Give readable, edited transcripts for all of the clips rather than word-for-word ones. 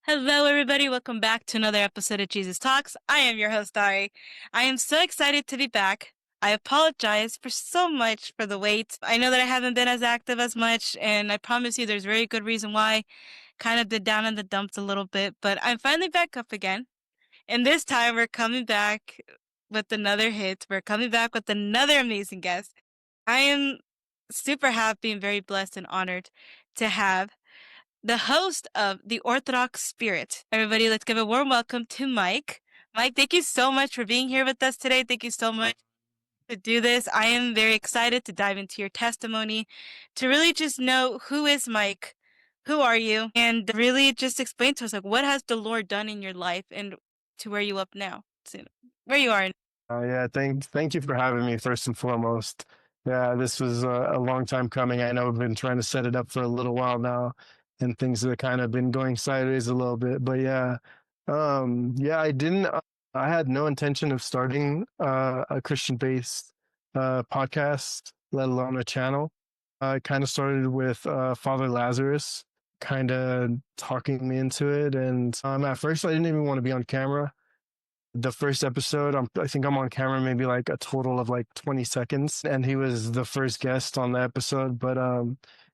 Hello, everybody. Welcome back to another episode of Jesus Talks. I am your host, Ari. I am so excited to be back. I apologize for so much for the wait. I know that I haven't been as active as much, and I promise you there's very good reason why. Kind of been down in the dumps a little bit, but I'm finally back up again. And this time we're coming back with another hit. We're coming back with another amazing guest. I am super happy and very blessed and honored to have the host of the Orthodox Spirit. Everybody, let's give a warm welcome to Mike. Mike, thank you so much for being here with us today. Thank you so much to do this. I am very excited to dive into your testimony, to really just know who is Mike, who are you, and really just explain to us like what has the Lord done in your life and to where you up now, to where you are. Yeah, thank you for having me first and foremost. Yeah, this was a long time coming. I know I've been trying to set it up for a little while now, and things have kind of been going sideways a little bit. But yeah, yeah, I didn't. I had no intention of starting a Christian-based podcast, let alone a channel. I kind of started with Father Lazarus, kind of talking me into it, and at first I didn't even want to be on camera. The first episode, I think I'm on camera maybe like a total of like 20 seconds, and he was the first guest on the episode. But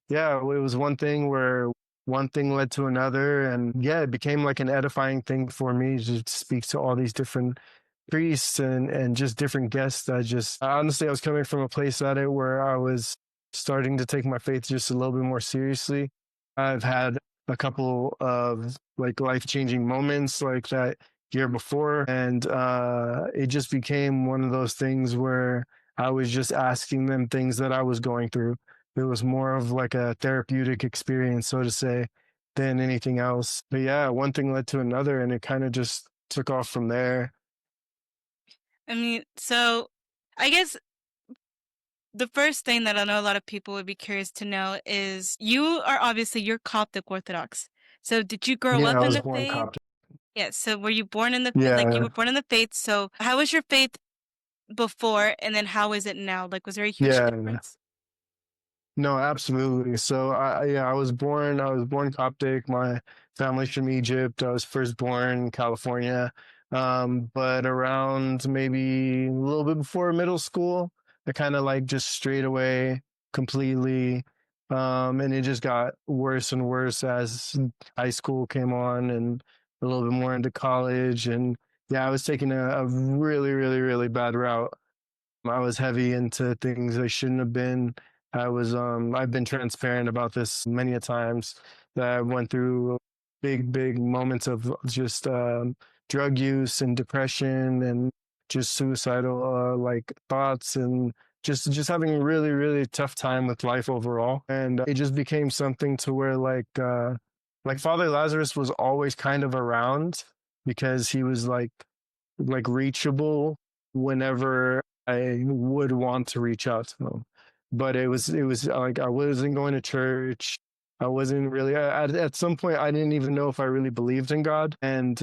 yeah, it was one thing where one thing led to another, and yeah, it became like an edifying thing for me to speak to all these different priests and just different guests. That just honestly, I was coming from a place at it where I was starting to take my faith just a little bit more seriously. I've had a couple of like life changing moments like that year before, and it just became one of those things where I was just asking them things that I was going through. It was more of like a therapeutic experience, so to say, than anything else. But yeah, one thing led to another, and it kind of just took off from there. I mean, so I guess the first thing that I know a lot of people would be curious to know is you're Coptic Orthodox. So did you grow Yeah, up I in was the born faith? Coptic. Yes. So were you born in the like you Yeah, were born in the faith? So how was your faith before, and then how is it now? Like, was there a huge yeah. difference? No, absolutely. So yeah, I was born Coptic. My family's from Egypt. I was first born in California. But around maybe a little bit before middle school, I kind of like just strayed away completely. And it just got worse and worse as high school came on and a little bit more into college. And yeah, I was taking a really, really, really bad route. I was heavy into things I shouldn't have been. I've been transparent about this many a times that I went through big moments of just drug use and depression and just suicidal like thoughts and just having a really really tough time with life overall. And it just became something to where like Father Lazarus was always kind of around because he was like reachable whenever I would want to reach out to them. But it was like I wasn't going to church. I wasn't really at some point I didn't even know if I really believed in God. And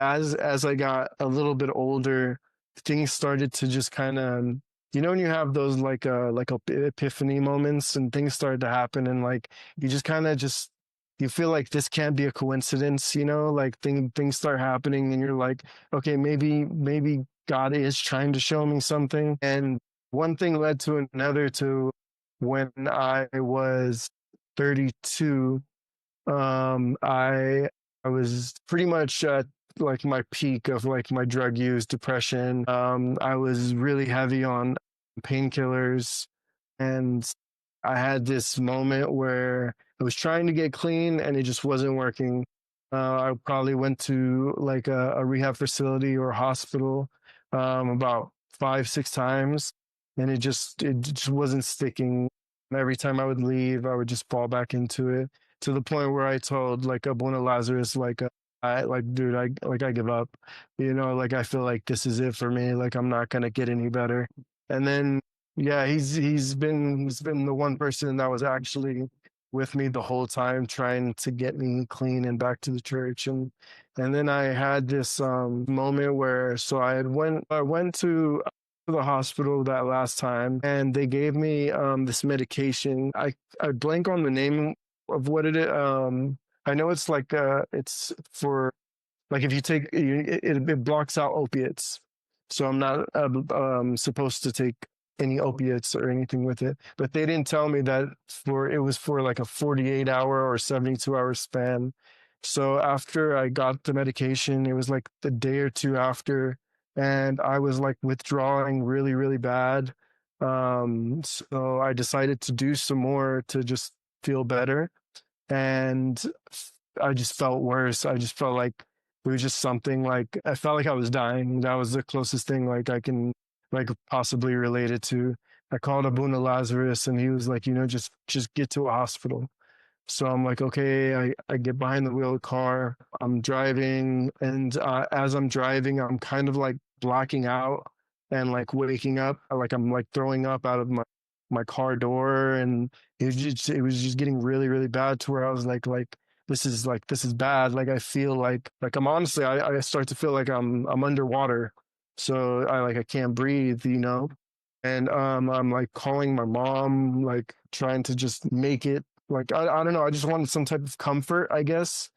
as I got a little bit older, things started to just kind of when you have those like epiphany moments and things started to happen and like you just kind of just you feel like this can't be a coincidence, like things start happening and you're like, okay, maybe God is trying to show me something. And one thing led to another to when I was 32, I was pretty much at like my peak of like my drug use, depression. I was really heavy on painkillers, and I had this moment where I was trying to get clean and it just wasn't working. I probably went to like a rehab facility or hospital about 5, 6 times, and it just wasn't sticking. Every time I would leave, I would just fall back into it to the point where I told like Abuna Lazarus, like I like, dude, I give up. Like I feel like this is it for me. Like I'm not gonna get any better. And then yeah, he's been the one person that was actually with me the whole time, trying to get me clean and back to the church. And then I had this moment where so I went to the hospital that last time and they gave me this medication. I blank on the name of what it is. I know it's like it's for like if you take it blocks out opiates, so I'm not supposed to take any opiates or anything with it. But they didn't tell me that for it was for like a 48-hour or 72-hour span. So after I got the medication, it was like the day or two after, and I was like withdrawing really, really bad. So I decided to do some more to just feel better, and I just felt worse. I just felt like it was just something like I felt like I was dying. That was the closest thing like I can like possibly relate it to. I called Abuna Lazarus and he was like, just get to a hospital. So I'm like, okay, I get behind the wheel of the car. I'm driving. And as I'm driving, I'm kind of like blacking out and like waking up. Like I'm like throwing up out of my car door. And it was just getting really, really bad to where I was this is bad. Like I feel like I'm honestly, I start to feel like I'm underwater. So I can't breathe. And I'm like calling my mom, like trying to just make it like I don't know, I just wanted some type of comfort, I guess.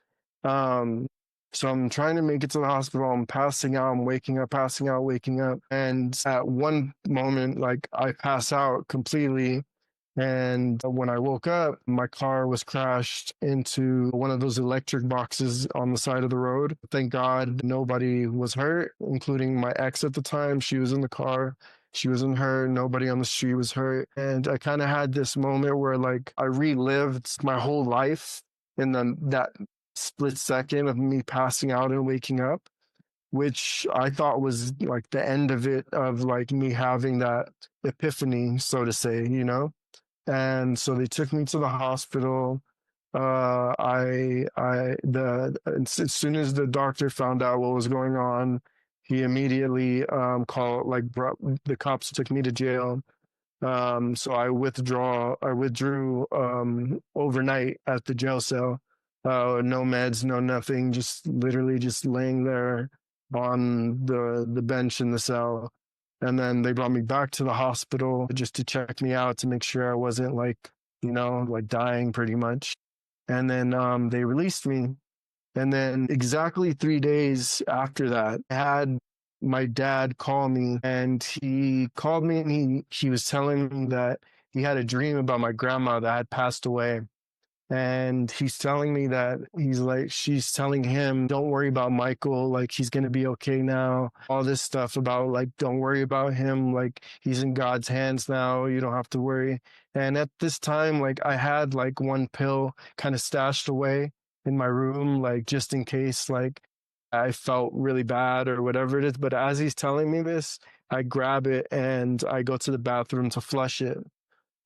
Um, so I'm trying to make it to the hospital. I'm passing out, I'm waking up, passing out, waking up. And at one moment, like I pass out completely, and when I woke up, my car was crashed into one of those electric boxes on the side of the road. Thank God nobody was hurt, including my ex at the time. She was in the car. She wasn't hurt. Nobody on the street was hurt. And I kind of had this moment where like I relived my whole life in that split second of me passing out and waking up, which I thought was like the end of it, of like me having that epiphany, so to say. And so they took me to the hospital. As soon as the doctor found out what was going on, he immediately called, like, brought the cops, took me to jail. So I withdrew overnight at the jail cell. No meds, no nothing, just literally just laying there on the bench in the cell. And then they brought me back to the hospital just to check me out to make sure I wasn't like dying pretty much. And then they released me. And then exactly 3 days after that, I had my dad call me, and he called me and he was telling me that he had a dream about my grandma that had passed away. And he's telling me that she's telling him, don't worry about Michael. Like, he's going to be okay now. All this stuff about, like, don't worry about him. Like, he's in God's hands now. You don't have to worry. And at this time, like, I had like one pill kind of stashed away in my room, like, just in case, like, I felt really bad or whatever it is. But as he's telling me this, I grab it and I go to the bathroom to flush it.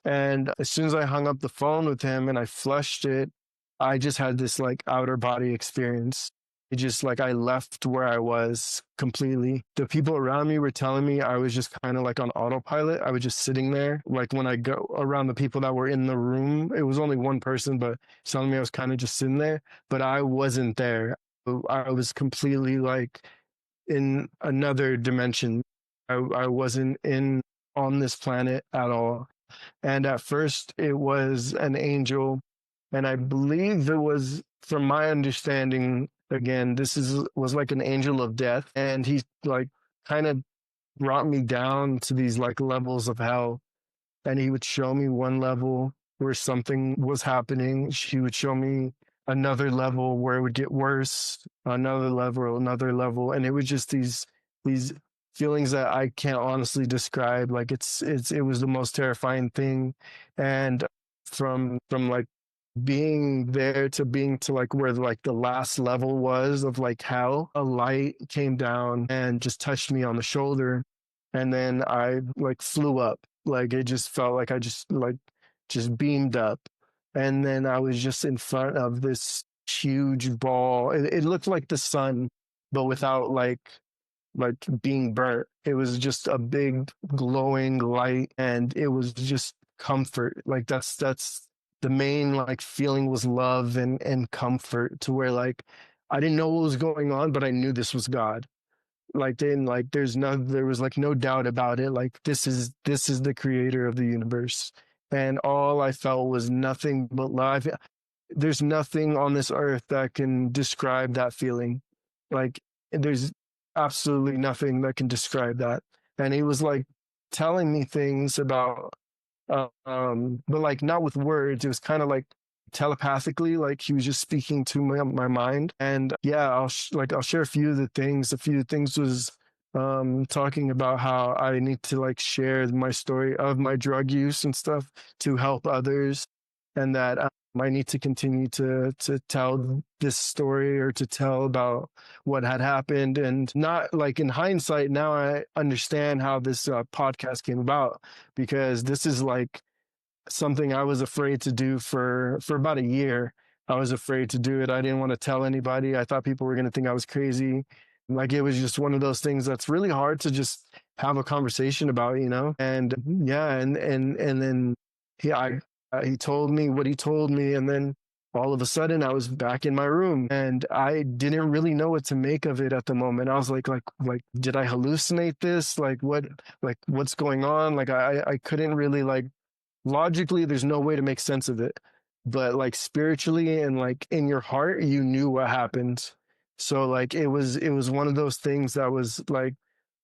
And as soon as I hung up the phone with him and I flushed it, I just had this like outer body experience. It just like I left where I was completely. The people around me were telling me I was just kind of like on autopilot. I was just sitting there. Like when I go around the people that were in the room, it was only one person, but telling me I was kind of just sitting there, but I wasn't there. I was completely like in another dimension. I wasn't in on this planet at all. And at first it was an angel, and I believe it was, from my understanding, again, was like an angel of death, and he like kind of brought me down to these like levels of hell, and he would show me one level where something was happening. He would show me another level where it would get worse, another level, and it was just these feelings that I can't honestly describe. Like it was the most terrifying thing, and from like being there to being to like where like the last level was of like hell, a light came down and just touched me on the shoulder, and then I like flew up. Like it just felt like I just beamed up, and then I was just in front of this huge ball. It looked like the sun, but without like being burnt. It was just a big glowing light, and it was just comfort. Like that's the main like feeling, was love and comfort, to where like I didn't know what was going on, but I knew this was God. Like then like there was like no doubt about it. Like this is the creator of the universe. And all I felt was nothing but love. there's nothing on this earth that can describe that feeling. Like there's absolutely nothing that can describe that. And he was like telling me things about but like not with words. It was kind of like telepathically, like he was just speaking to my mind. And yeah, I'll share a few of the things. A few things was talking about how I need to like share my story of my drug use and stuff to help others, and that I need to continue to tell this story, or to tell about what had happened. And not like in hindsight, now I understand how this podcast came about, because this is like something I was afraid to do for about a year. I was afraid to do it. I didn't want to tell anybody. I thought people were going to think I was crazy. Like it was just one of those things that's really hard to just have a conversation about, you know? And yeah, and then he told me what he told me, and then all of a sudden I was back in my room, and I didn't really know what to make of it at the moment. I was like did I hallucinate this? Like what's going on? Like I couldn't really like logically, there's no way to make sense of it, but like spiritually and like in your heart, you knew what happened. So like it was one of those things that was like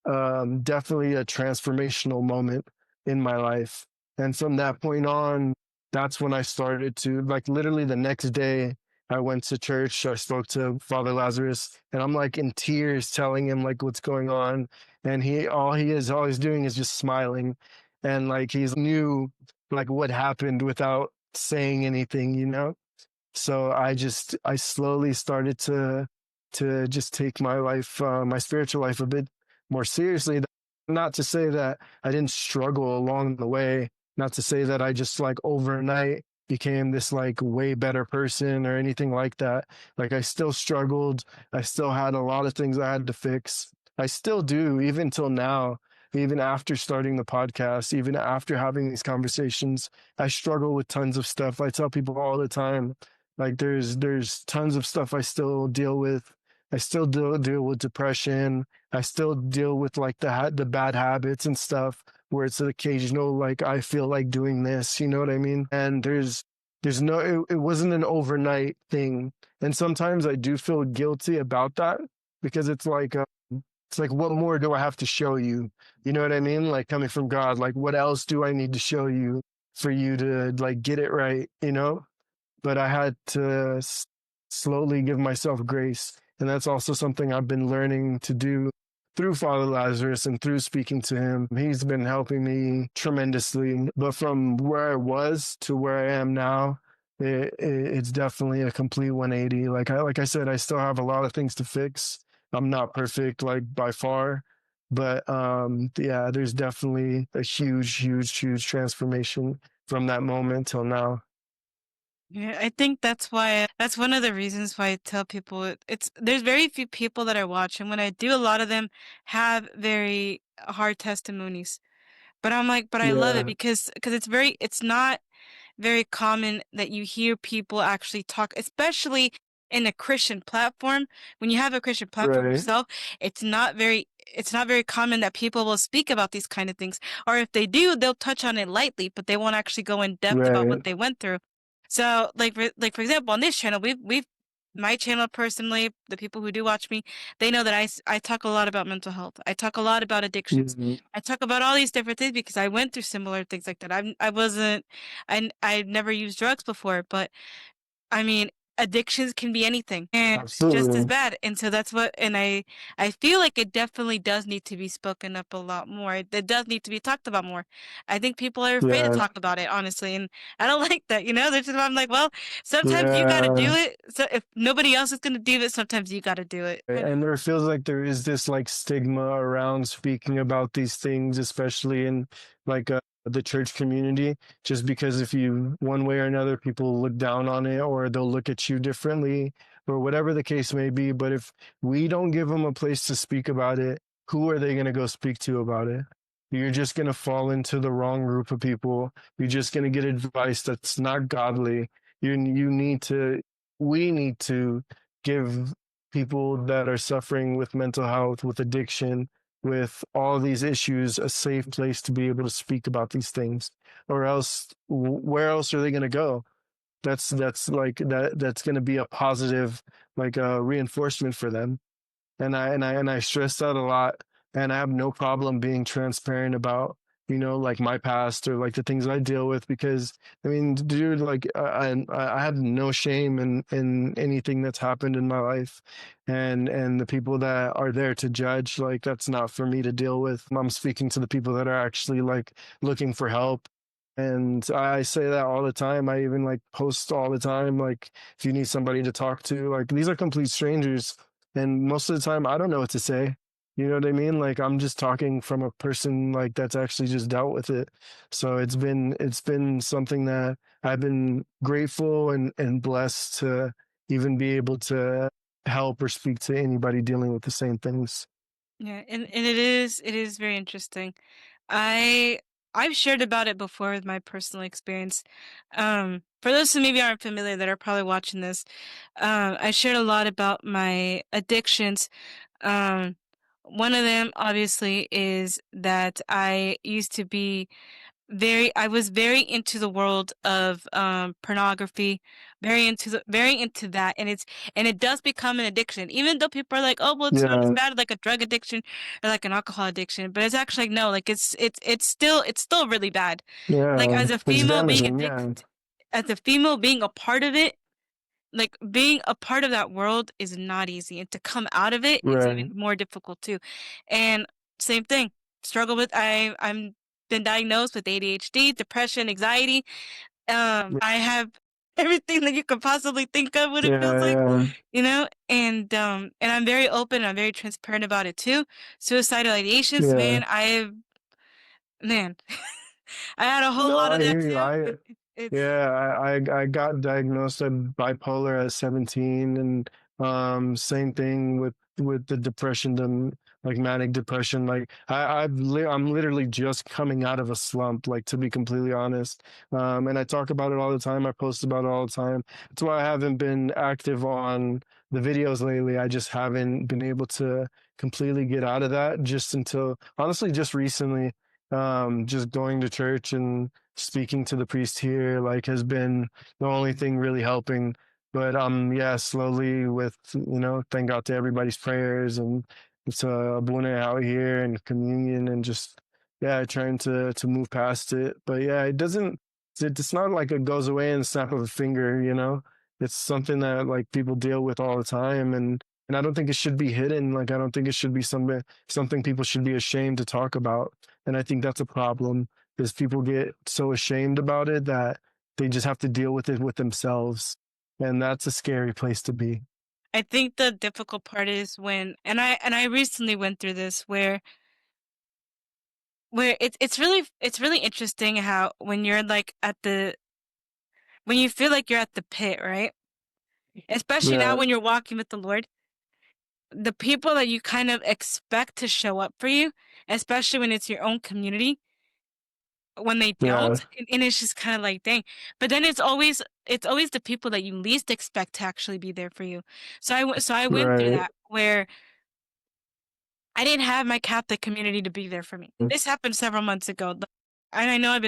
definitely a transformational moment in my life. And from that point on, that's when I started to, like, literally the next day, I went to church. I spoke to Father Lazarus, and I'm like in tears telling him like what's going on. And all he's doing is just smiling. And like he's knew like what happened without saying anything, you know? So I slowly started to just take my life, my spiritual life, a bit more seriously. Not to say that I didn't struggle along the way, not to say that I just like overnight became this like way better person or anything like that. Like I still struggled. I still had a lot of things I had to fix. I still do, even till now. Even after starting the podcast, even after having these conversations, I struggle with tons of stuff. I tell people all the time, like there's tons of stuff I still deal with. I still deal with depression. I still deal with like the bad habits and stuff, where it's an occasional like I feel like doing this, you know what I mean? And there's no it wasn't an overnight thing. And sometimes I do feel guilty about that, because it's like, what more do I have to show you? You know what I mean? Like coming from God, like what else do I need to show you for you to like get it right, you know? But I had to slowly give myself grace. And that's also something I've been learning to do through Father Lazarus and through speaking to him. He's been helping me tremendously. But from where I was to where I am now, it's definitely a complete 180. Like I said, I still have a lot of things to fix. I'm not perfect, like by far. But yeah, there's definitely a huge transformation from that moment till now. Yeah, I think that's one of the reasons why I tell people it's there's very few people that I watch, and when I do, a lot of them have very hard testimonies. But I'm like, but I love it Yeah, because it's not very common that you hear people actually talk, especially in a Christian platform. When you have a Christian platform right. yourself, it's not very common that people will speak about these kind of things. Or if they do, they'll touch on it lightly, but they won't actually go in depth about what Right. they went through. So like for example, on this channel, we've my channel personally, the people who do watch me, they know that I talk a lot about mental health. I talk a lot about addictions. Mhm. I talk about all these different things because I went through similar things like that. I wasn't I never used drugs before, but I mean, addictions can be anything and just as Absolutely. bad. And so that's what, and I feel like it definitely does need to be spoken up a lot more. It does need to be talked about more. I think people are afraid to Yeah. talk about it, honestly, and I don't like that. You know, there's just, I'm like, well, sometimes you got to do Yeah. it. So if nobody else is going to do it, sometimes you got to do it. And there feels like there is this like stigma around speaking about these things, especially in like the church community, just because if you, one way or another, people look down on it, or they'll look at you differently, or whatever the case may be. But if we don't give them a place to speak about it, who are they going to go speak to about it? You're just going to fall into the wrong group of people. You're just going to get advice that's not godly. You need to, we need to give people that are suffering with mental health, with addiction, with all these issues, a safe place to be able to speak about these things. Or else, where else are they going to go? that's like that's going to be a positive like reinforcement for them. And I stress that a lot, and I have no problem being transparent about, like my past or like the things I deal with, because I mean, dude, like I have no shame in anything that's happened in my life, and the people that are there to judge, like that's not for me to deal with. I'm speaking to the people that are actually like looking for help. And I say that all the time. I even like post all the time, like if you need somebody to talk to, like these are complete strangers, and most of the time I don't know what to say. You know what I mean? Like I'm just talking from a person like that's actually just dealt with it. So it's been something that I've been grateful and blessed to even be able to help or speak to anybody dealing with the same things. Yeah, and it is very interesting. I I've shared about it before with my personal experience. For those who maybe aren't familiar that are probably watching this, I shared a lot about my addictions. Um, One of them obviously is that I was very into the world of pornography, very into that, and it does become an addiction. Even though people are like, "Oh, well, it's not as Yeah, bad like a drug addiction or like an alcohol addiction," but it's actually like, no, like it's still really bad. Like yeah, it's damaging. Yeah, as a female being a part of it, like being a part of that world is not easy, and to come out of it is even right. more difficult too. And same thing, struggle with I'm been diagnosed with ADHD, depression, anxiety. I have everything that you could possibly think of what it feels Yeah, like, yeah, and I'm very open, I'm very transparent about it too. Suicidal ideations, yeah. man, I had a whole No, lot of I that hear you. too. It's Yeah, I got diagnosed as bipolar at 17, and same thing with the depression, like manic depression. Like I'm literally just coming out of a slump, like to be completely honest. And I talk about it all the time. I post about it all the time. That's why I haven't been active on the videos lately. I just haven't been able to completely get out of that just until honestly just recently. Just going to church and speaking to the priest here like has been the only thing really helping. But yeah, slowly with, thank God to everybody's prayers and to Abuna out here and communion and just yeah, trying to move past it. But yeah, it's not like it goes away in the snap of a finger. It's something that like people deal with all the time, and I don't think it should be hidden. Like I don't think it should be something people should be ashamed to talk about. And I think that's a problem, because people get so ashamed about it that they just have to deal with it with themselves. And that's a scary place to be. I think the difficult part is when, and I recently went through this where it's really interesting how when you're like when you feel like you're at the pit, right? Especially now Yeah, when you're walking with the Lord, the people that you kind of expect to show up for you, especially when it's your own community, when they yeah, don't, and it's just kind of like, dang. But then it's always the people that you least expect to actually be there for you. So I went through right. that where I didn't have my Catholic community to be there for me. This happened several months ago. And I know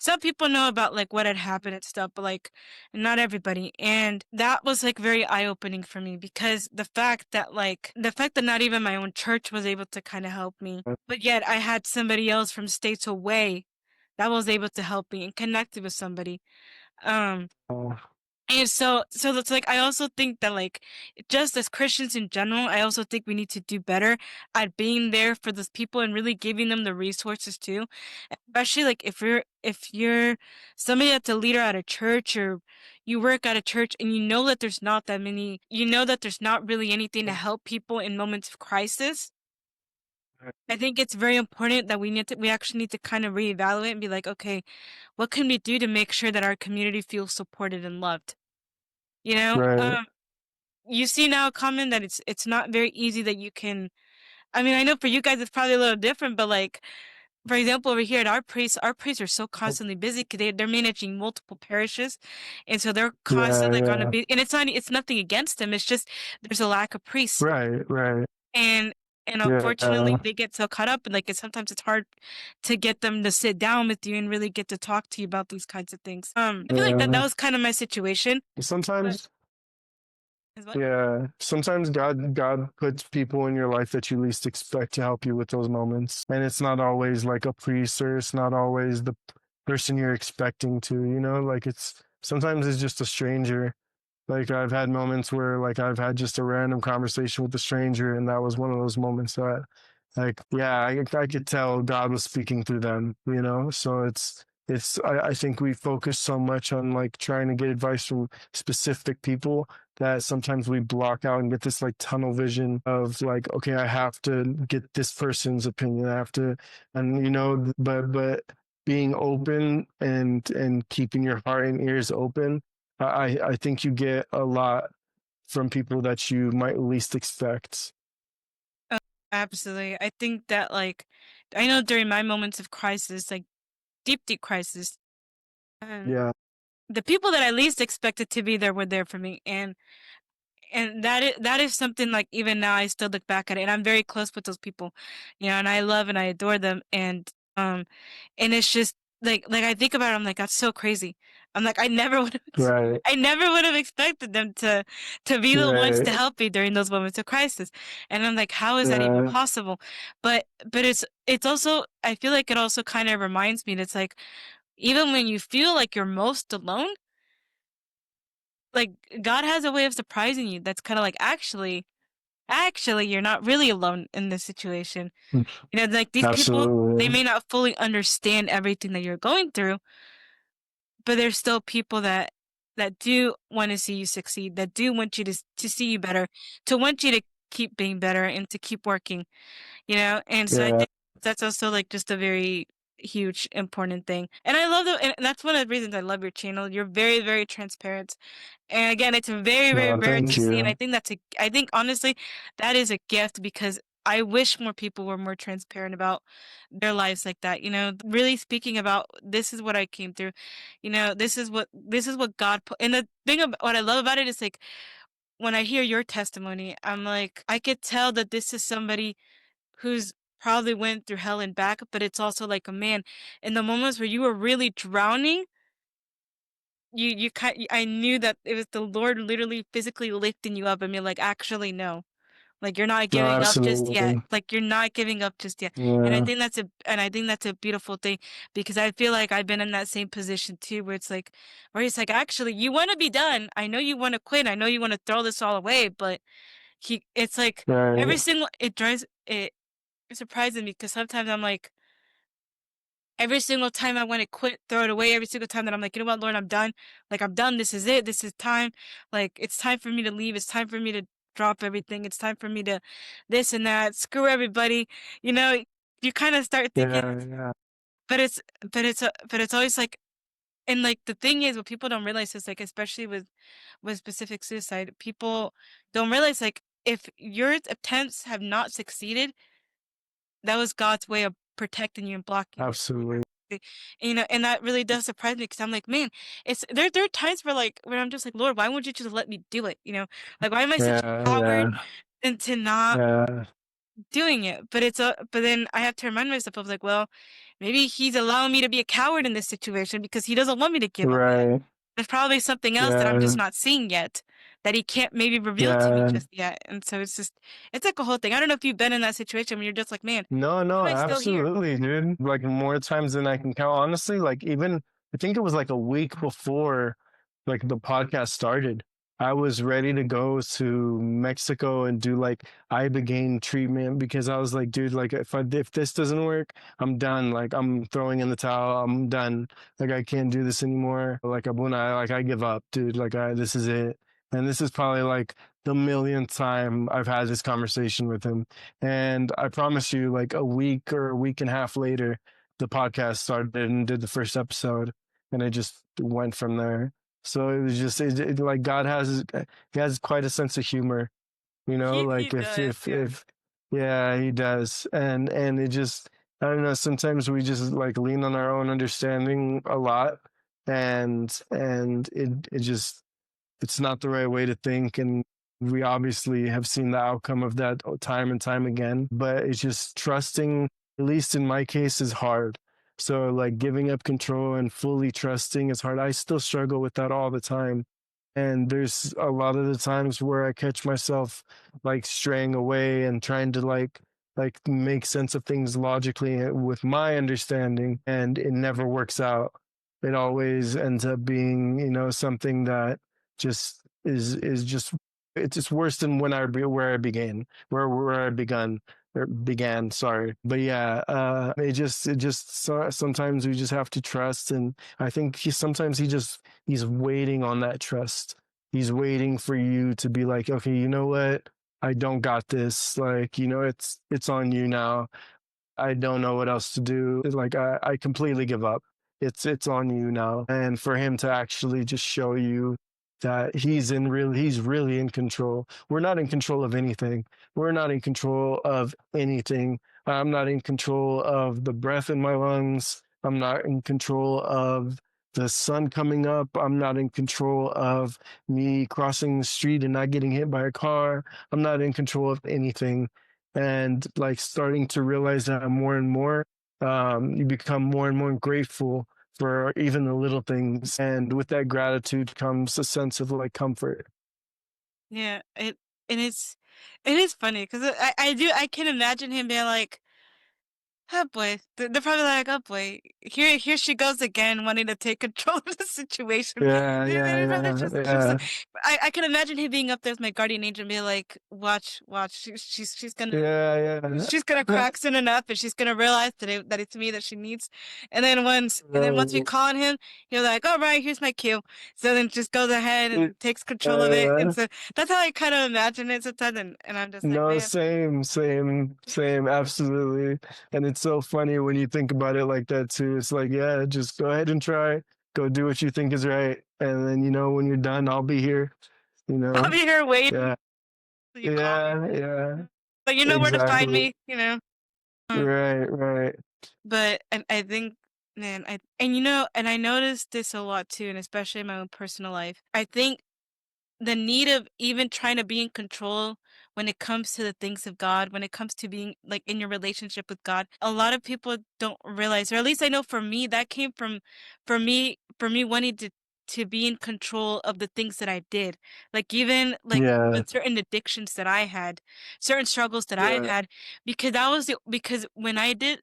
some people know about like what had happened and stuff, but like not everybody. And that was like very eye-opening for me because the fact that not even my own church was able to kind of help me, but yet I had somebody else from states away that was able to help me and connected with somebody. Um, Oh, and so that's like I also think that like just as Christians in general, I also think we need to do better at being there for those people and really giving them the resources too. Especially like if you're somebody that's a leader at a church or you work at a church and you know that there's not really anything to help people in moments of crisis. I think it's very important that we actually need to kind of reevaluate and be like, okay, what can we do to make sure that our community feels supported and loved? You know, right. you see now common that it's not very easy that you can. I mean, I know for you guys it's probably a little different, but like for example, over here at our priests are so constantly busy because they're managing multiple parishes, and so they're Yeah, constantly like on a yeah. be. And it's nothing against them. It's just there's a lack of priests, Right, right. and And unfortunately, Yeah. they get so caught up and like sometimes it's hard to get them to sit down with you and really get to talk to you about these kinds of things. I feel like that Yeah. was kind of my situation. But Sometimes, is what? yeah. Sometimes God puts people in your life that you least expect to help you with those moments. And it's not always like a priest, or it's not always the person you're expecting to, like it's sometimes it's just a stranger. Like I've had moments where like I've had just a random conversation with a stranger, and that was one of those moments that, like, yeah, I could tell God was speaking through them. So I think we focus so much on like trying to get advice from specific people that sometimes we block out and get this like tunnel vision of like, okay, I have to get this person's opinion. I have to, and but being open and keeping your heart and ears open, I think you get a lot from people that you might least expect. Absolutely. I think that like I know during my moments of crisis, like deep crisis, um, Yeah, the people that I least expected to be there were there for me, and that is something like even now I still look back at it and I'm very close with those people, and I love and I adore them, and it's just like I think about it, I'm like that's so crazy. I'm like right, I never would have expected them to be the ones to right, help me during those moments of crisis. And I'm like how is that even yeah, possible? But it's also I feel like it also kind of reminds me that it's like even when you feel like you're most alone, like God has a way of surprising you that's kind of like actually you're not really alone in this situation. Like these people, they absolutely, may not fully understand everything that you're going through, but there's still people that do want to see you succeed, that do want you to see you better, to want you to keep being better and to keep working. And so I yeah, think that's also like just a very huge important thing. And I love and that's one of the reasons I love your channel. You're very, very transparent. And again, it's very, very no, rare to thank see. And you, I think honestly, that is a gift because I wish more people were more transparent about their lives like that. Really speaking about this is what I came through. This is what God put. And the thing about what I love about it is like when I hear your testimony, I'm like, I could tell that this is somebody who's probably went through hell and back, but it's also like a man in the moments where you were really drowning, I knew that it was the Lord literally physically lifting you up and being like, actually no. Like you're not no, giving up just yet. absolutely, Like you're not giving up just yet. And I yeah, think that's a beautiful thing because I feel like I've been in that same position too where it's like actually you want to be done. I know you want to quit. I know you want to throw this all away, but it's like every right, single it drives it it's surprising me because sometimes I'm like every single time I want to quit, throw it away. Every single time that I'm like, you know what, Lord, I'm done. Like, I'm done. This is it. This is time. Like, it's time for me to leave. It's time for me to drop everything. It's time for me to this and that. Screw everybody. You know, you kind of start thinking, yeah, yeah, but but it's always like, and like the thing is, what people don't realize is like, especially with specific suicide, people don't realize like, if your attempts have not succeeded, that was God's way of protecting you and blocking you. absolutely, And that really does surprise me because I'm like, man, there are times where I'm just like, Lord, why won't you just let me do it? Like why am I such a yeah, coward yeah, into not yeah, doing it? But then I have to remind myself of like, well, maybe he's allowing me to be a coward in this situation because he doesn't want me to give up yet. right, There's probably something else that I'm just yeah, not seeing yet that he can't maybe reveal to me yeah. just yet. And so it's like a whole thing. I don't know if you've been in that situation where you're just like, man, No, why no, am I still here? absolutely, dude. Like more times than I can count. Honestly, like even I think it was like a week before like the podcast started. I was ready to go to Mexico and do like ibogaine treatment because I was like, dude, like if this doesn't work, I'm done. Like I'm throwing in the towel. I'm done. Like I can't do this anymore. Like Abuna, like I give up, dude. Like this is it. And this is probably like the millionth time I've had this conversation with him. And I promise you, like a week or a week and a half later, the podcast started and did the first episode, and it just went from there. So it was just like God has he has quite a sense of humor, He like does, yeah. if yeah, he does. And it just I don't know, sometimes we just like lean on our own understanding a lot, and it just it's not the right way to think. And We obviously have seen the outcome of that time and time again, but it's just trusting, at least in my case, is hard. So, like, giving up control and fully trusting is hard. I still struggle with that all the time. And there's a lot of the times where I catch myself like straying away and trying to like make sense of things logically with my understanding, and it never works out. It always ends up being, something that just is just, it's just worse than where I began, where I begun or began. Sorry, but yeah, sometimes we just have to trust, and I think sometimes he's waiting on that trust. He's waiting for you to be like, okay, you know what? I don't got this. Like, it's on you now. I don't know what else to do. Like I completely give up. It's on you now. And for him to actually just show you that he's really in control. We're not in control of anything. We're not in control of anything. I'm not in control of the breath in my lungs. I'm not in control of the sun coming up. I'm not in control of me crossing the street and not getting hit by a car. I'm not in control of anything. And like starting to realize that more and more, you become more and more grateful for even the little things, and with that gratitude comes a sense of like comfort. Yeah, and it is funny because I can imagine him being like, oh boy, they're probably like, oh boy, here she goes again, wanting to take control of the situation. Yeah, They're probably yeah, just yeah, I can imagine him being up there with my guardian angel and be like, watch, yeah, yeah, she's gonna yeah. crack soon enough, and she's gonna realize that it's me that she needs. And then once we Right. call on him, he'll like, all right, here's my cue. So then just goes ahead and takes control of it. And Uh, so that's how I kind of imagine it sometimes. And I'm just like, no, man, same, absolutely. And it's so funny when you think about it like that too. It's like, yeah, just go ahead and try. Go do what you think is right. And then, when you're done, I'll be here, you I'll know? be here waiting Yeah, till you call me. yeah, yeah, But you know where to find exactly. me, you know. Um, Right, right. but and I think, man, and I noticed this a lot too, and especially in my own personal life. I think the need of even trying to be in control when it comes to the things of God, when it comes to being like in your relationship with God, a lot of people don't realize, or at least I know for me, that came from for me wanting to be in control of the things that I did. Like Yeah, even certain addictions that I had, certain struggles that I yeah, had, because when I did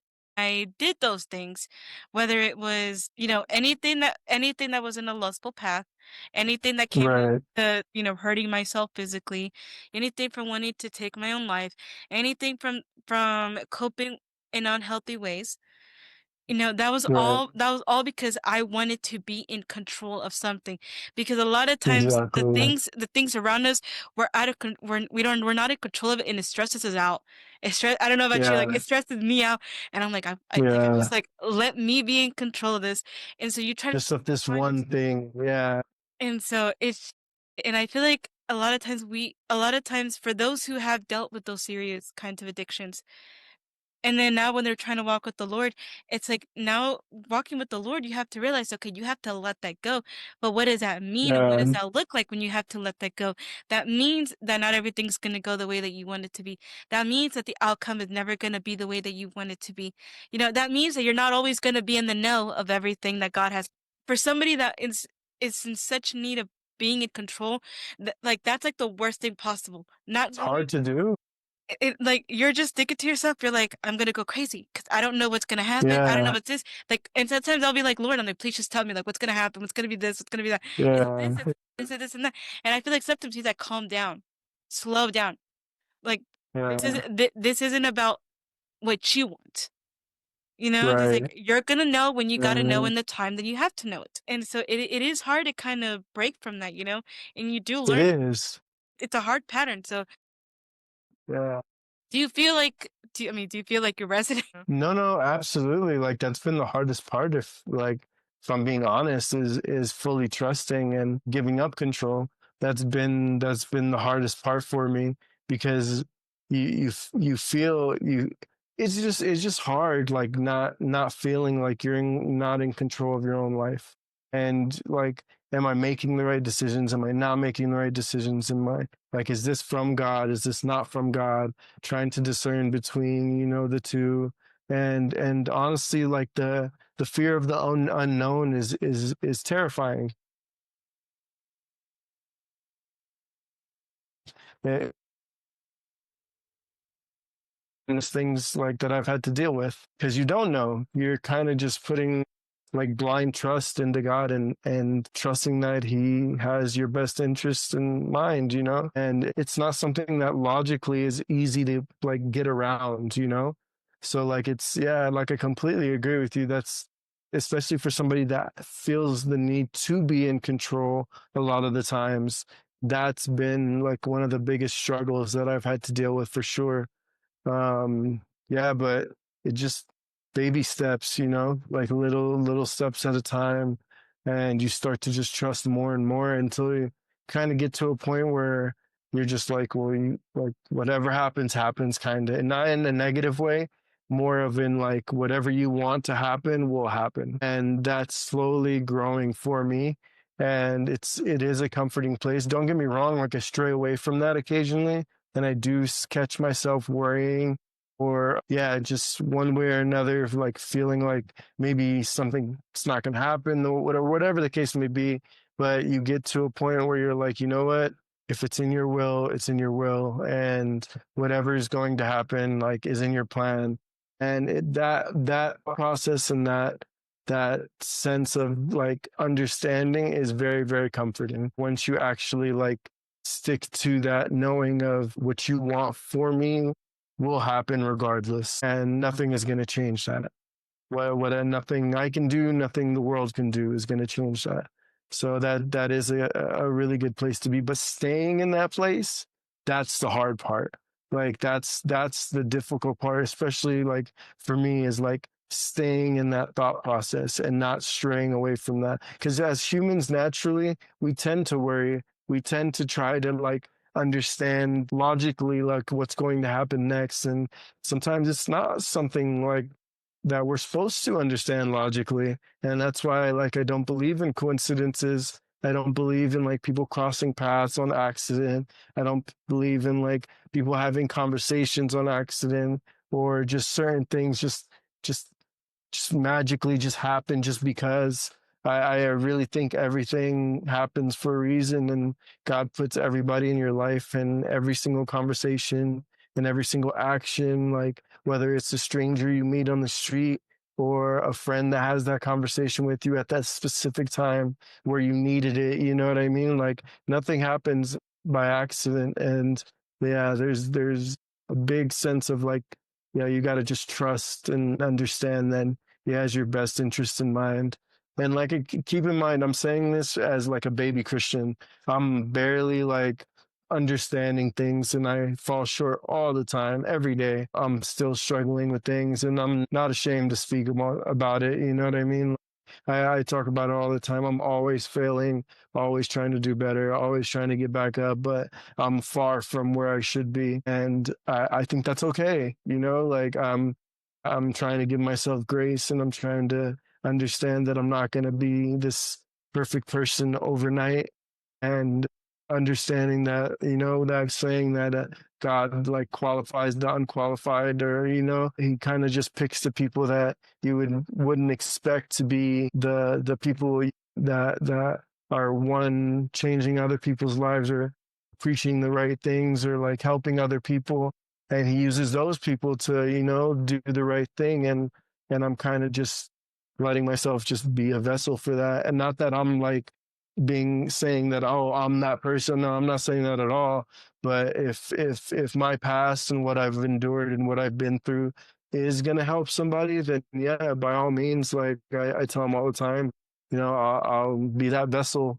those things, whether it was, anything that was in a lustful path, anything that came right, to, hurting myself physically, anything from wanting to take my own life, anything from coping in unhealthy ways. right. That was all because I wanted to be in control of something. Because a lot of times Exactly. the things around us, we're not in control of it, and it stresses us out. I don't know about you, like Yeah, it stresses me out, and I'm like I'm just yeah. like, let me be in control of this. And so you try to Just of this find one thing. Yeah, and so and I feel like a lot of times for those who have dealt with those serious kinds of addictions, and then now when they're trying to walk with the Lord, it's like now walking with the Lord, you have to realize, okay, you have to let that go. But what does that mean? And what yeah, does that look like when you have to let that go? That means that not everything's going to go the way that you want it to be. That means that the outcome is never going to be the way that you want it to be. That means that you're not always going to be in the know of everything that God has. For somebody that is in such need of being in control, like that's like the worst thing possible. Not it's knowing hard to do. like you're just thinking to yourself, you're like, I'm gonna go crazy because I don't know what's gonna happen. I don't know Yeah, what's this. Like, and sometimes I'll be like, Lord, I'm like, please just tell me like what's gonna happen, what's gonna be this, what's gonna be that. Is it yeah, this, is it this and that? And I feel like sometimes he's like, calm down, slow down. Like yeah, this isn't about what you want. He's like, right. you're gonna know when you gotta know Mhm. in the time that you have to know it. And so it is hard to kind of break from that, and you do It learn is. it's a hard pattern. So Yeah. do you feel like you're resident? No, no, absolutely. Like that's been the hardest part, if I'm being honest, is fully trusting and giving up control. That's been the hardest part for me, because you feel you it's just hard, like not feeling like not in control of your own life. And like am I making the right decisions? Am I not making the right decisions? Am I like, is this from God? Is this not from God? Trying to discern between, the two. And honestly, like the fear of the unknown is terrifying. It, and it's things like that I've had to deal with because you don't know. You're kind of just putting like blind trust into God and trusting that He has your best interest in mind, And it's not something that logically is easy to like get around. So like it's yeah, like I completely agree with you. That's especially for somebody that feels the need to be in control a lot of the times. That's been like one of the biggest struggles that I've had to deal with for sure. Yeah, but it just baby steps, like little steps at a time, and you start to just trust more and more until you kind of get to a point where you're just like, well, like whatever happens, happens, kind of, and not in a negative way, more of in like whatever you want to happen will happen, and that's slowly growing for me. And it is a comforting place. Don't get me wrong, like I stray away from that occasionally, and I do catch myself worrying or yeah, just one way or another, like feeling like maybe something's not going to happen or whatever the case may be. But you get to a point where you're like, you know what? If it's in your will, it's in your will, and whatever is going to happen, like, is in your plan. And that process and that sense of like understanding is very, very comforting once you actually like stick to that knowing of what you want for me will happen regardless, and nothing is going to change that. Nothing I can do, nothing the world can do is going to change that. So that is a really good place to be. But staying in that place, that's the hard part. Like that's the difficult part, especially like for me, is like staying in that thought process and not straying away from that. Because as humans, naturally, we tend to worry. We tend to try to like understand logically like what's going to happen next, and sometimes it's not something like that we're supposed to understand logically. And that's why like I don't believe in coincidences. I don't believe in like people crossing paths on accident. I don't believe in like people having conversations on accident, or just certain things just just magically just happen just because. I really think everything happens for a reason, and God puts everybody in your life, and every single conversation and every single action, like whether it's a stranger you meet on the street or a friend that has that conversation with you at that specific time where you needed it. You know what I mean? Like nothing happens by accident. And yeah, there's a big sense of like, yeah, you got to just trust and understand that He has your best interest in mind. And like, keep in mind, I'm saying this as like a baby Christian. I'm barely like understanding things, and I fall short all the time, every day. I'm still struggling with things, and I'm not ashamed to speak about it. You know what I mean? I talk about it all the time. I'm always failing, always trying to do better, always trying to get back up, but I'm far from where I should be. And I think that's okay. Like I'm trying to give myself grace, and I'm trying to understand that I'm not going to be this perfect person overnight, and understanding that that saying that God like qualifies the unqualified, or He kind of just picks the people that you wouldn't expect to be the people that are one changing other people's lives, or preaching the right things, or like helping other people, and He uses those people to do the right thing. And I'm kind of just letting myself just be a vessel for that. And not that I'm like saying that, oh, I'm that person. No, I'm not saying that at all. But if my past and what I've endured and what I've been through is gonna help somebody, then yeah, by all means. Like I tell them all the time, I'll be that vessel,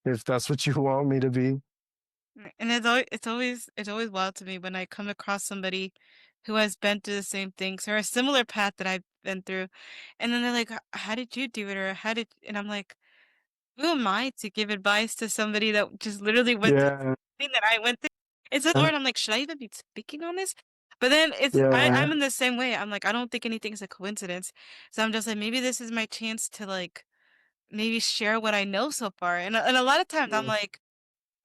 if that's what you want me to be. And it's always wild to me when I come across somebody who has been through the same things or a similar path that I've been through, and then they're like, How did you do it?" or "How did?" And I'm like, "Who am I to give advice to somebody that just literally went through Yeah, the thing that I went through?" It's so hard. I'm like, "Should I even be speaking on this?" But then I'm yeah, in the same way. I'm like, I don't think anything's a coincidence. So I'm just like, maybe this is my chance to like maybe share what I know so far. And a lot of times Yeah.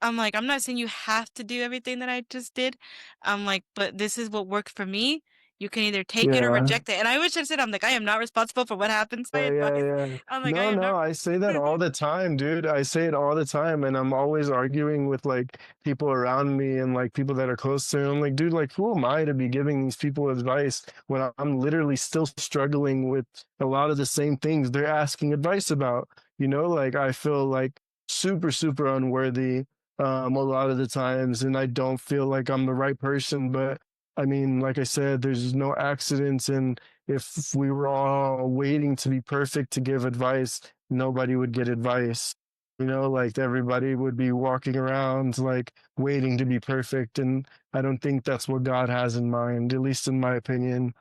I'm not saying you have to do everything that I just did. I'm like, but this is what worked for me. You can either take it or Yeah. reject it. And I wish I said, I'm like, I am not responsible for what happens. My Yeah, yeah, advice. yeah. I'm like, I No, am no, not. I say that all the time, dude. I say it all the time, and I'm always arguing with like people around me and like people that are close to me. I'm like, dude, like, who am I to be giving these people advice when I'm literally still struggling with a lot of the same things they're asking advice about? You know, like I feel like super, super unworthy a lot of the times, and I don't feel like I'm the right person. But I mean, like I said, there's no accidents, and if we were all waiting to be perfect to give advice, nobody would get advice. You know, like everybody would be walking around like waiting to be perfect. And I don't think that's what God has in mind, at least in my opinion.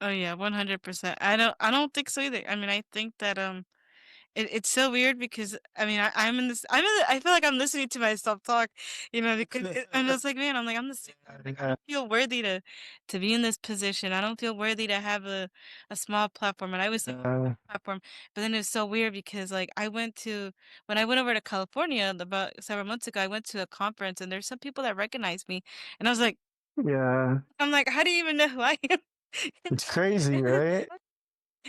Oh yeah, 100%. I don't think so either. I mean, I think that it's so weird because I mean I'm in this I feel like I'm listening to myself talk, because I'm just like, man, I'm like, I'm the same. I Yeah, don't feel worthy to be in this position. I don't feel worthy to have a small platform. And I was like yeah, platform, but then it's so weird because like when I went over to California about several months ago, I went to a conference and there's some people that recognized me, and I was like, yeah. I'm like, how do you even know who I am? It's crazy, right?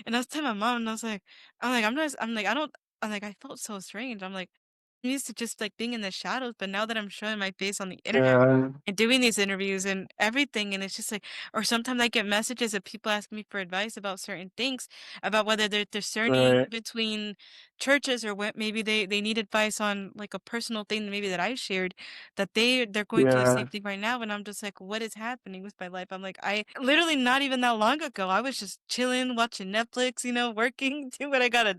And I was telling my mom, and I'm like, I'm like, I don't, I'm like, I felt so strange. I'm like, I'm used to just like being in the shadows, but now that I'm showing my face on the internet Yeah, and doing these interviews and everything, and it's just like, or sometimes I get messages of people asking me for advice about certain things, about whether they're discerning right. between churches or what maybe they need advice on like a personal thing maybe that I shared, that they're going through the same Yeah, thing right now, and I'm just like, what is happening with my life? I'm like, I literally not even that long ago, I was just chilling, watching Netflix, working, do what I gotta,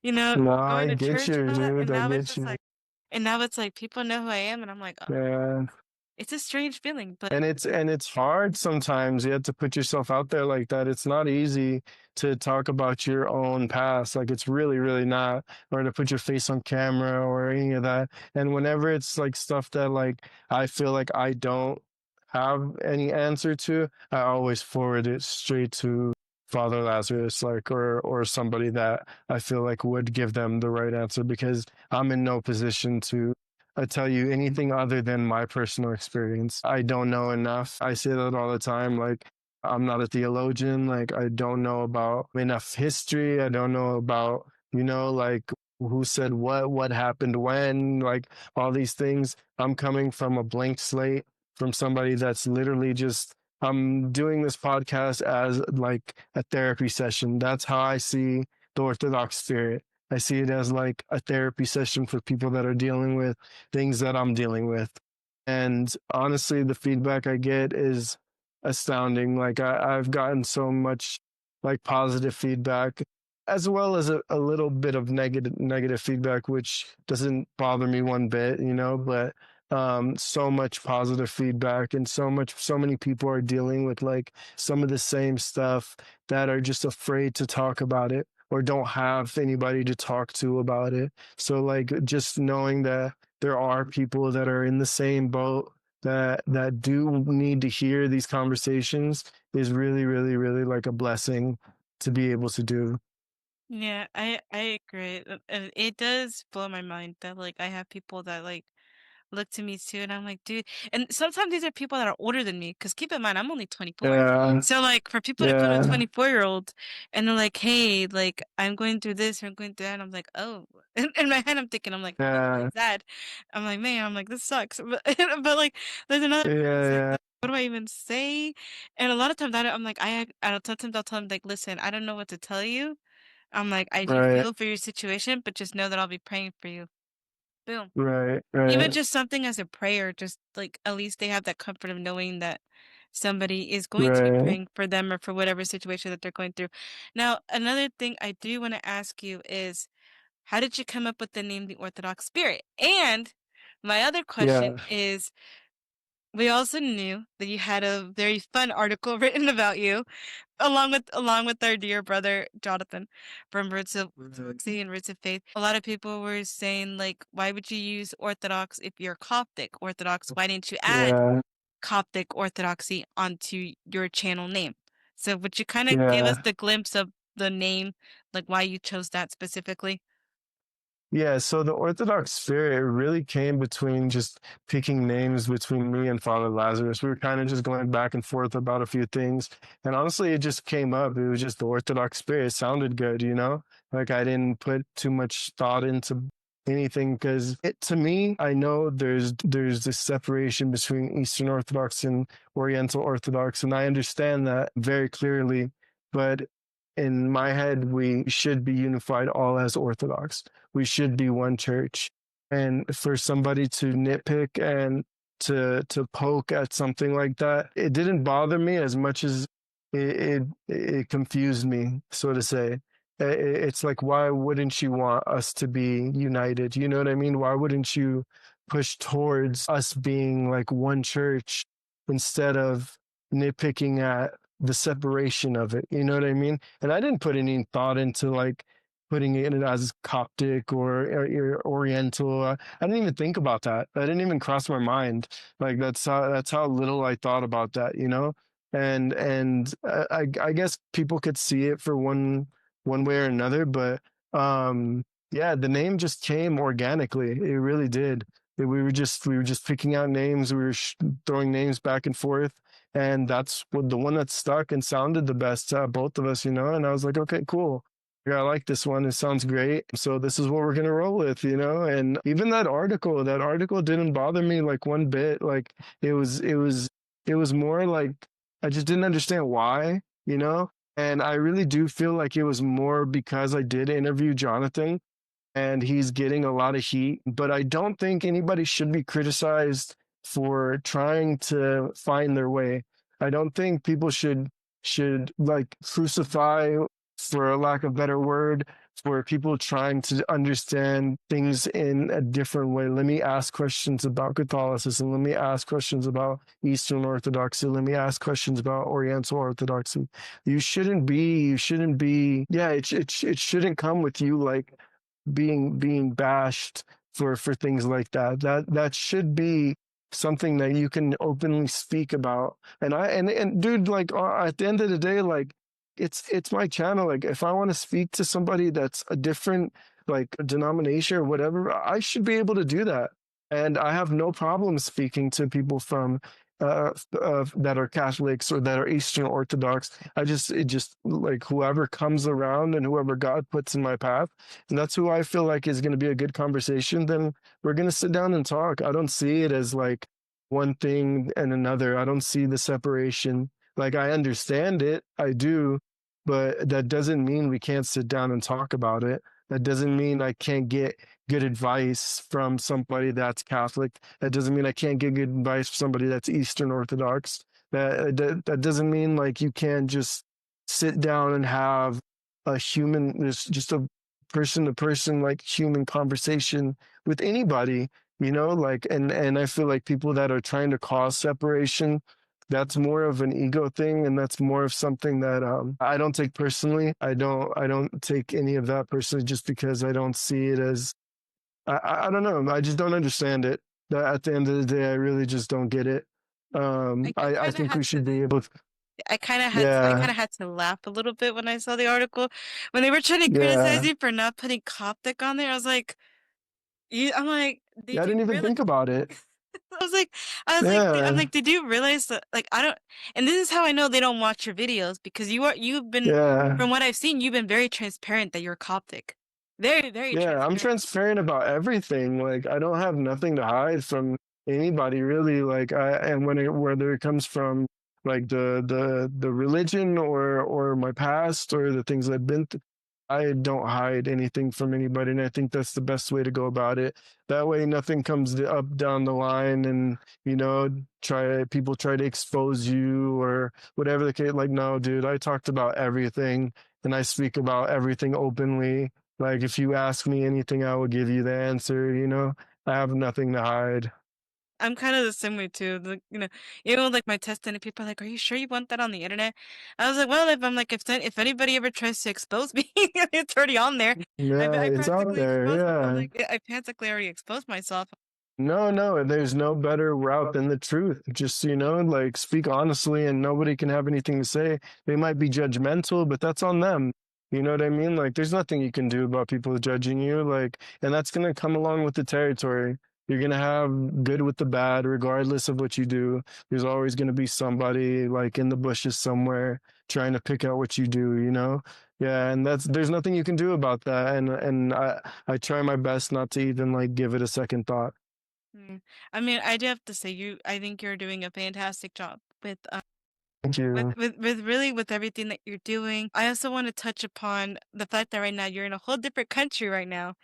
you know, no, going I to get church and you, all that, dude. I get you. and now it's like people know who I am, and I'm like, oh, Yeah. it's a strange feeling, but And it's hard sometimes. You have to put yourself out there like that. It's not easy to talk about your own past. Like it's really, really not, or to put your face on camera or any of that. And whenever it's like stuff that like I feel like I don't have any answer to, I always forward it straight to Father Lazarus, like or somebody that I feel like would give them the right answer because I'm in no position to I tell you anything other than my personal experience. I don't know enough. I say that all the time. Like, I'm not a theologian. Like, I don't know about enough history. I don't know about, like who said what happened when, like all these things. I'm coming from a blank slate from somebody that's literally just, I'm doing this podcast as like a therapy session. That's how I see the Orthodox spirit. I see it as like a therapy session for people that are dealing with things that I'm dealing with. And honestly, the feedback I get is astounding. Like I've gotten so much like positive feedback as well as a little bit of negative feedback, which doesn't bother me one bit, but so much positive feedback and so many people are dealing with like some of the same stuff that are just afraid to talk about it or don't have anybody to talk to about it. So like just knowing that there are people that are in the same boat that do need to hear these conversations is really, really, really like a blessing to be able to do. yeah, I agree. It does blow my mind that like I have people that like look to me too, and I'm like, dude. And sometimes these are people that are older than me, because keep in mind, I'm only 24. Yeah, So like for people to come to a yeah, 24-year-old and they're like, hey, like I'm going through this or I'm going through that, and I'm like, oh. In my head, I'm thinking, I'm like, oh, why yeah, is that? I'm like, man, I'm like, this sucks. But like, there's another yeah, part that's like, yeah. what do I even say? And a lot of times I'm like, sometimes I'll tell them like, listen, I don't know what to tell you. I'm like, I do Right, feel for your situation, but just know that I'll be praying for you. Boom. right, Even right, just something as a prayer, just like at least they have that comfort of knowing that somebody is going to be right. praying for them or for whatever situation that they're going through. Now, another thing I do want to ask you is, how did you come up with the name The Orthodox Spirit? And my other question Yeah, is, we also knew that you had a very fun article written about you, along with our dear brother Jonathan from Roots of Orthodoxy and Roots of Faith. A lot of people were saying like, why would you use Orthodox if you're Coptic Orthodox? Why didn't you add yeah, Coptic Orthodoxy onto your channel name? So would you kind of give us yeah. the glimpse of the name, like why you chose that specifically? Yeah, so the Orthodox spirit really came between just picking names between me and Father Lazarus. We were kind of just going back and forth about a few things. And honestly, it just came up. It was just the Orthodox spirit. It sounded good, you know? Like I didn't put too much thought into anything because it to me, I know there's this separation between Eastern Orthodox and Oriental Orthodox, and I understand that very clearly. But in my head, we should be unified all as Orthodox. We should be one church. And for somebody to nitpick and to poke at something like that, it didn't bother me as much as it confused me, so to say. It's like, why wouldn't you want us to be united? You know what I mean? Why wouldn't you push towards us being like one church instead of nitpicking at the separation of it? You know what I mean? And I didn't put any thought into like putting it in as Coptic or Oriental. I didn't even think about that. That didn't even cross my mind. Like that's how little I thought about that, you know. And I guess people could see it for one way or another, but yeah, the name just came organically. It really did. We were just picking out names. We were throwing names back and forth, and that's what the one that stuck and sounded the best to both of us, you know. And I was like, okay, cool. Yeah, I like this one. It sounds great. So this is what we're gonna roll with, you know. And even that article didn't bother me like one bit. Like it was more like I just didn't understand why, you know. And I really do feel like it was more because I did interview Jonathan and he's getting a lot of heat. But I don't think anybody should be criticized for trying to find their way. I don't think people should like crucify, for a lack of better word, for people trying to understand things in a different way. Let me ask questions about Catholicism. Let me ask questions about Eastern Orthodoxy. Let me ask questions about Oriental Orthodoxy. You shouldn't be, yeah, it shouldn't come with you like being bashed for things like that. That should be something that you can openly speak about. And dude, like at the end of the day, like it's my channel. Like if I want to speak to somebody that's a different like denomination or whatever, I should be able to do that. And I have no problem speaking to people from that are Catholics or that are Eastern Orthodox. It just like whoever comes around and whoever God puts in my path, and that's who I feel like is going to be a good conversation, then we're going to sit down and talk. I don't see it as like one thing and another. I don't see the separation. Like I understand it, I do, but that doesn't mean we can't sit down and talk about it. That doesn't mean I can't get good advice from somebody that's Catholic. That doesn't mean I can't get good advice from somebody that's Eastern Orthodox. That doesn't mean like you can't just sit down and have a human, just a person to person like human conversation with anybody, you know, like and I feel like people that are trying to cause separation, that's more of an ego thing, and that's more of something that I don't take personally. I don't take any of that personally just because I don't see it as I don't know. I just don't understand it. At the end of the day, I really just don't get it. I I kind of think had we to should be able to, I yeah, kind of had to laugh a little bit when I saw the article. When they were trying to criticize yeah. you for not putting Coptic on there, I was like, I'm like, Yeah, I did you didn't even really? think about it. I was like, I'm Yeah, like, did you realize that? Like, I don't, and this is how I know they don't watch your videos because you've been, yeah. from what I've seen, you've been very transparent that you're Coptic. Very, very Yeah, I'm transparent. transparent about everything. Like I don't have nothing to hide from anybody really. Like and whether it comes from like the religion or my past or the things I've been through, I don't hide anything from anybody, and I think that's the best way to go about it. That way, nothing comes up down the line, and people try to expose you or whatever the case. Like, no, dude, I talked about everything, and I speak about everything openly. Like if you ask me anything, I will give you the answer, you know? I have nothing to hide. I'm kind of the same way too. Even with like my testing, and people are like, "Are you sure you want that on the internet?" I was like, "Well, if anybody ever tries to expose me, it's already on there. Yeah, I it's out practically there. exposed. I'm Yeah. like, I practically already exposed myself." No, no, there's no better route than the truth. Just, like speak honestly and nobody can have anything to say. They might be judgmental, but that's on them. You know what I mean? Like, there's nothing you can do about people judging you. Like, and that's gonna come along with the territory. You're gonna have good with the bad, regardless of what you do. There's always gonna be somebody like in the bushes somewhere trying to pick out what you do, you know? Yeah, and that's there's nothing you can do about that. And I try my best not to even like give it a second thought. Mm. I mean, I do have to say I think you're doing a fantastic job with Thank you. with everything that you're doing. I also want to touch upon the fact that right now you're in a whole different country right now.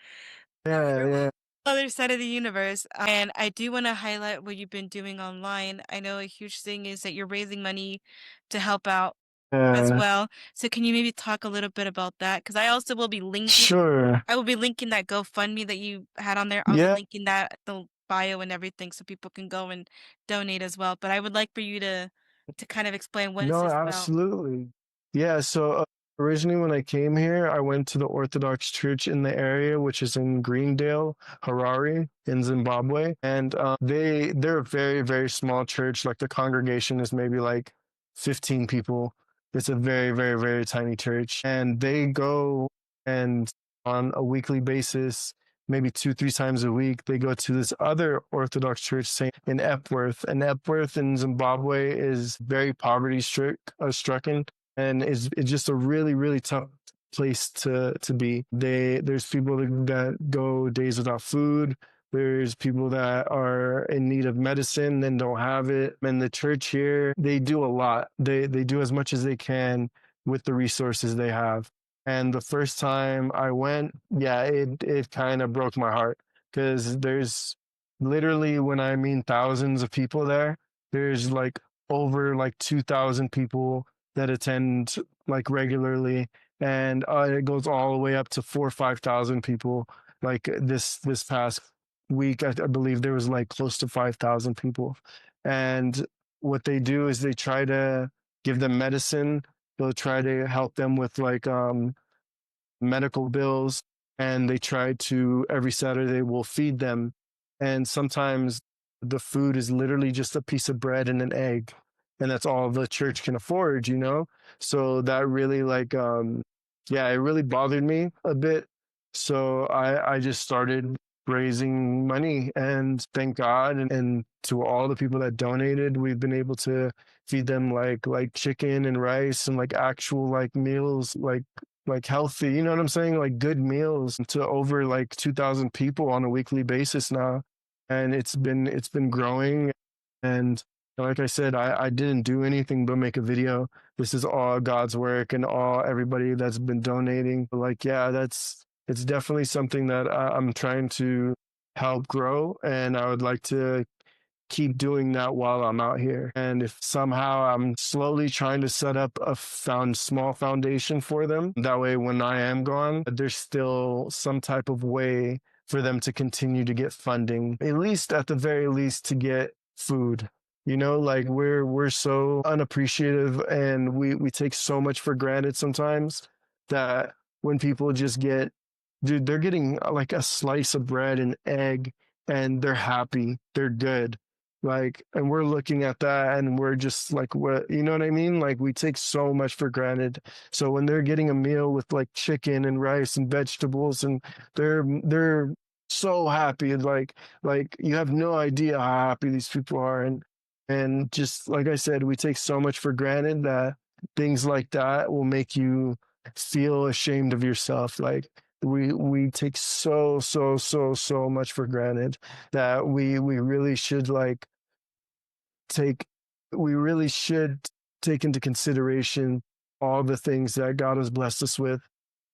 Yeah, You're yeah, other side of the universe. And I do want to highlight what you've been doing online. I know a huge thing is that you're raising money to help out as yeah. well. So can you maybe talk a little bit about that? Because I also will be linking Sure. I will be linking that GoFundMe that you had on there. I'll be Yeah. linking that the bio and everything so people can go and donate as well. But I would like for you to kind of explain what is No, this about. absolutely. Yeah, so originally when I came here, I went to the Orthodox church in the area, which is in Greendale, Harare, in Zimbabwe, and they're a very very small church. Like the congregation is maybe like 15 people. It's a very very very tiny church, and they go and on a weekly basis, maybe 2 3 times a week, they go to this other Orthodox church in Epworth. And Epworth in Zimbabwe is very poverty stricken, and is it's just a really really tough place to be. There's people that go days without food. There's people that are in need of medicine and don't have it. And the church here, they do a lot. They do as much as they can with the resources they have. And the first time I went, yeah, it kind of broke my heart because there's literally, when I mean thousands of people there, there's like over like 2,000 people that attend like regularly, and it goes all the way up to 4 or 5,000 people. Like this past week, I believe there was like close to 5,000 people, and what they do is they try to give them medicine. They'll try to help them with like medical bills, and they try to every Saturday will feed them. And sometimes the food is literally just a piece of bread and an egg, and that's all the church can afford, you know? So that really like yeah, it really bothered me a bit. So I just started raising money, and thank God, and to all the people that donated, we've been able to feed them like chicken and rice and like actual like meals, like healthy, you know what I'm saying? Like good meals to over like 2,000 people on a weekly basis now. And it's been growing. And like I said, I didn't do anything but make a video. This is all God's work and all everybody that's been donating. Like, yeah, it's definitely something that I'm trying to help grow. And I would like to keep doing that while I'm out here. And if somehow I'm slowly trying to set up a small foundation for them, that way when I am gone, there's still some type of way for them to continue to get funding, at least at the very least to get food. You know, like we're so unappreciative, and we take so much for granted sometimes, that when people just get, dude, they're getting like a slice of bread and egg, and they're happy, they're good, like, and we're looking at that and we're just like, what, you know what I mean? Like we take so much for granted. So when they're getting a meal with like chicken and rice and vegetables, and they're so happy, like you have no idea how happy these people are. And just like I said, we take so much for granted that things like that will make you feel ashamed of yourself. Like we take so much for granted, that we really should like take we really should take into consideration all the things that God has blessed us with,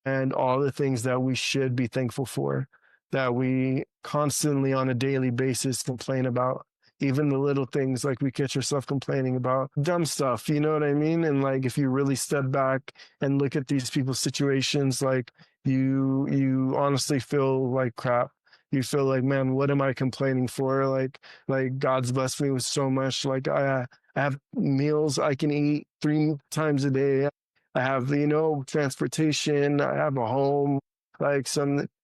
and all the things that we should be thankful for, that we constantly on a daily basis complain about. Even the little things, like we catch ourselves complaining about dumb stuff, you know what I mean? And like if you really step back and look at these people's situations, like you honestly feel like crap. You feel like, man, what am I complaining for? Like God's blessed me with so much. Like I have meals I can eat 3 times a day. I have, transportation. I have a home, like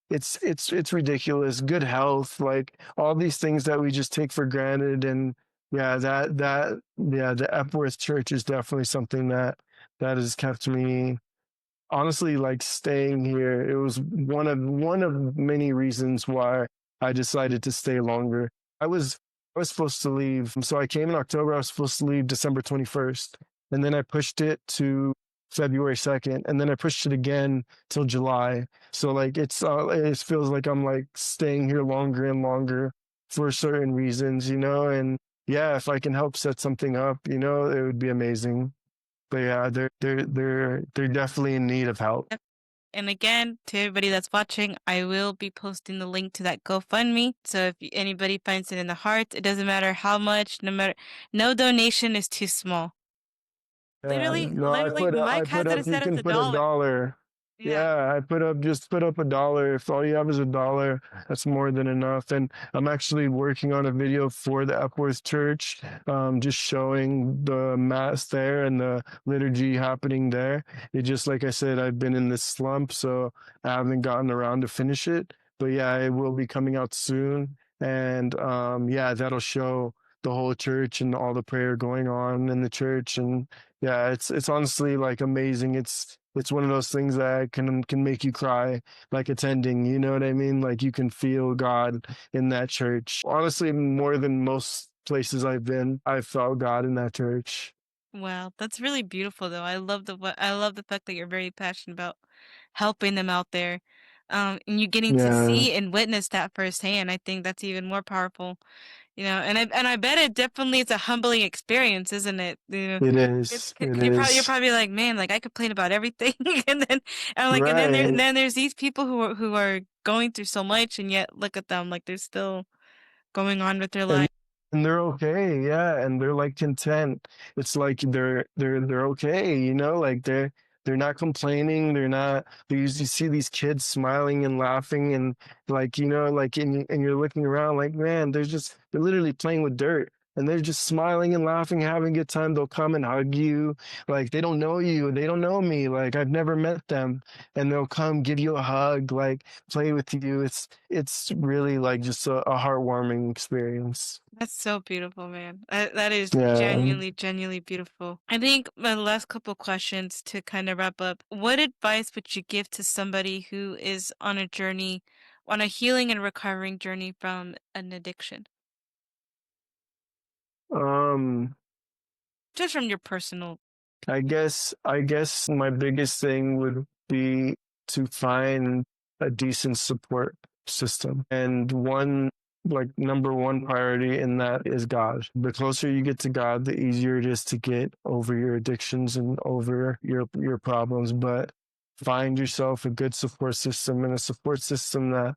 it's ridiculous. Good health, like all these things that we just take for granted. And yeah, yeah, the Epworth Church is definitely something that has kept me honestly like staying here. It was one of many reasons why I decided to stay longer. I was I was supposed to leave. So I came in October. I was supposed to leave December 21st, and then I pushed it to February 2nd, and then I pushed it again till July. So like it feels like I'm like staying here longer and longer for certain reasons, and yeah, if I can help set something up, it would be amazing. But yeah, they're definitely in need of help. And again, to everybody that's watching, I will be posting the link to that GoFundMe. So if anybody finds it in the heart, it doesn't matter how much, no donation is too small. Yeah, no, Literally, I Mike has put it up. You set as can a put a dollar. dollar. Yeah. Yeah, I put up a dollar. If all you have is a dollar, that's more than enough. And I'm actually working on a video for the Epworth Church, just showing the mass there and the liturgy happening there. It just like I said, I've been in this slump, so I haven't gotten around to finish it. But yeah, it will be coming out soon, and yeah, that'll show the whole church and all the prayer going on in the church. And yeah, it's honestly like amazing. It's one of those things that can make you cry, like attending, you know what I mean? Like you can feel God in that church. Honestly, more than most places I've been, I've felt God in that church. Wow, that's really beautiful though. I love the fact that you're very passionate about helping them out there. And you getting to Yeah, see and witness that firsthand. I think that's even more powerful. And I bet it definitely is a humbling experience, isn't it? it It's is. It because you're is. probably like, man, like I complain about everything, and Right. then there's these people who are going through so much, and yet look at them, like they're still going on with their and life. and they're okay, yeah, and they're like content. It's like they're okay, like they're not complaining. They're not. You see these kids smiling and laughing, and like like and you're looking around like, man, they're literally playing with dirt. And they're just smiling and laughing, having a good time. They'll come and hug you. Like they don't know you. They don't know me. Like I've never met them. And they'll come give you a hug, like play with you. It's really like just a heartwarming experience. That's so beautiful, man. That is Yeah. genuinely beautiful. I think my last couple questions to kind of wrap up. What advice would you give to somebody who is on a journey, on a healing and recovering journey from an addiction? Um, Just from your personal. I guess my biggest thing would be to find a decent support system. And one like number one priority in that is God. The closer you get to God, the easier it is to get over your addictions and over your problems. But find yourself a good support system, and a support system that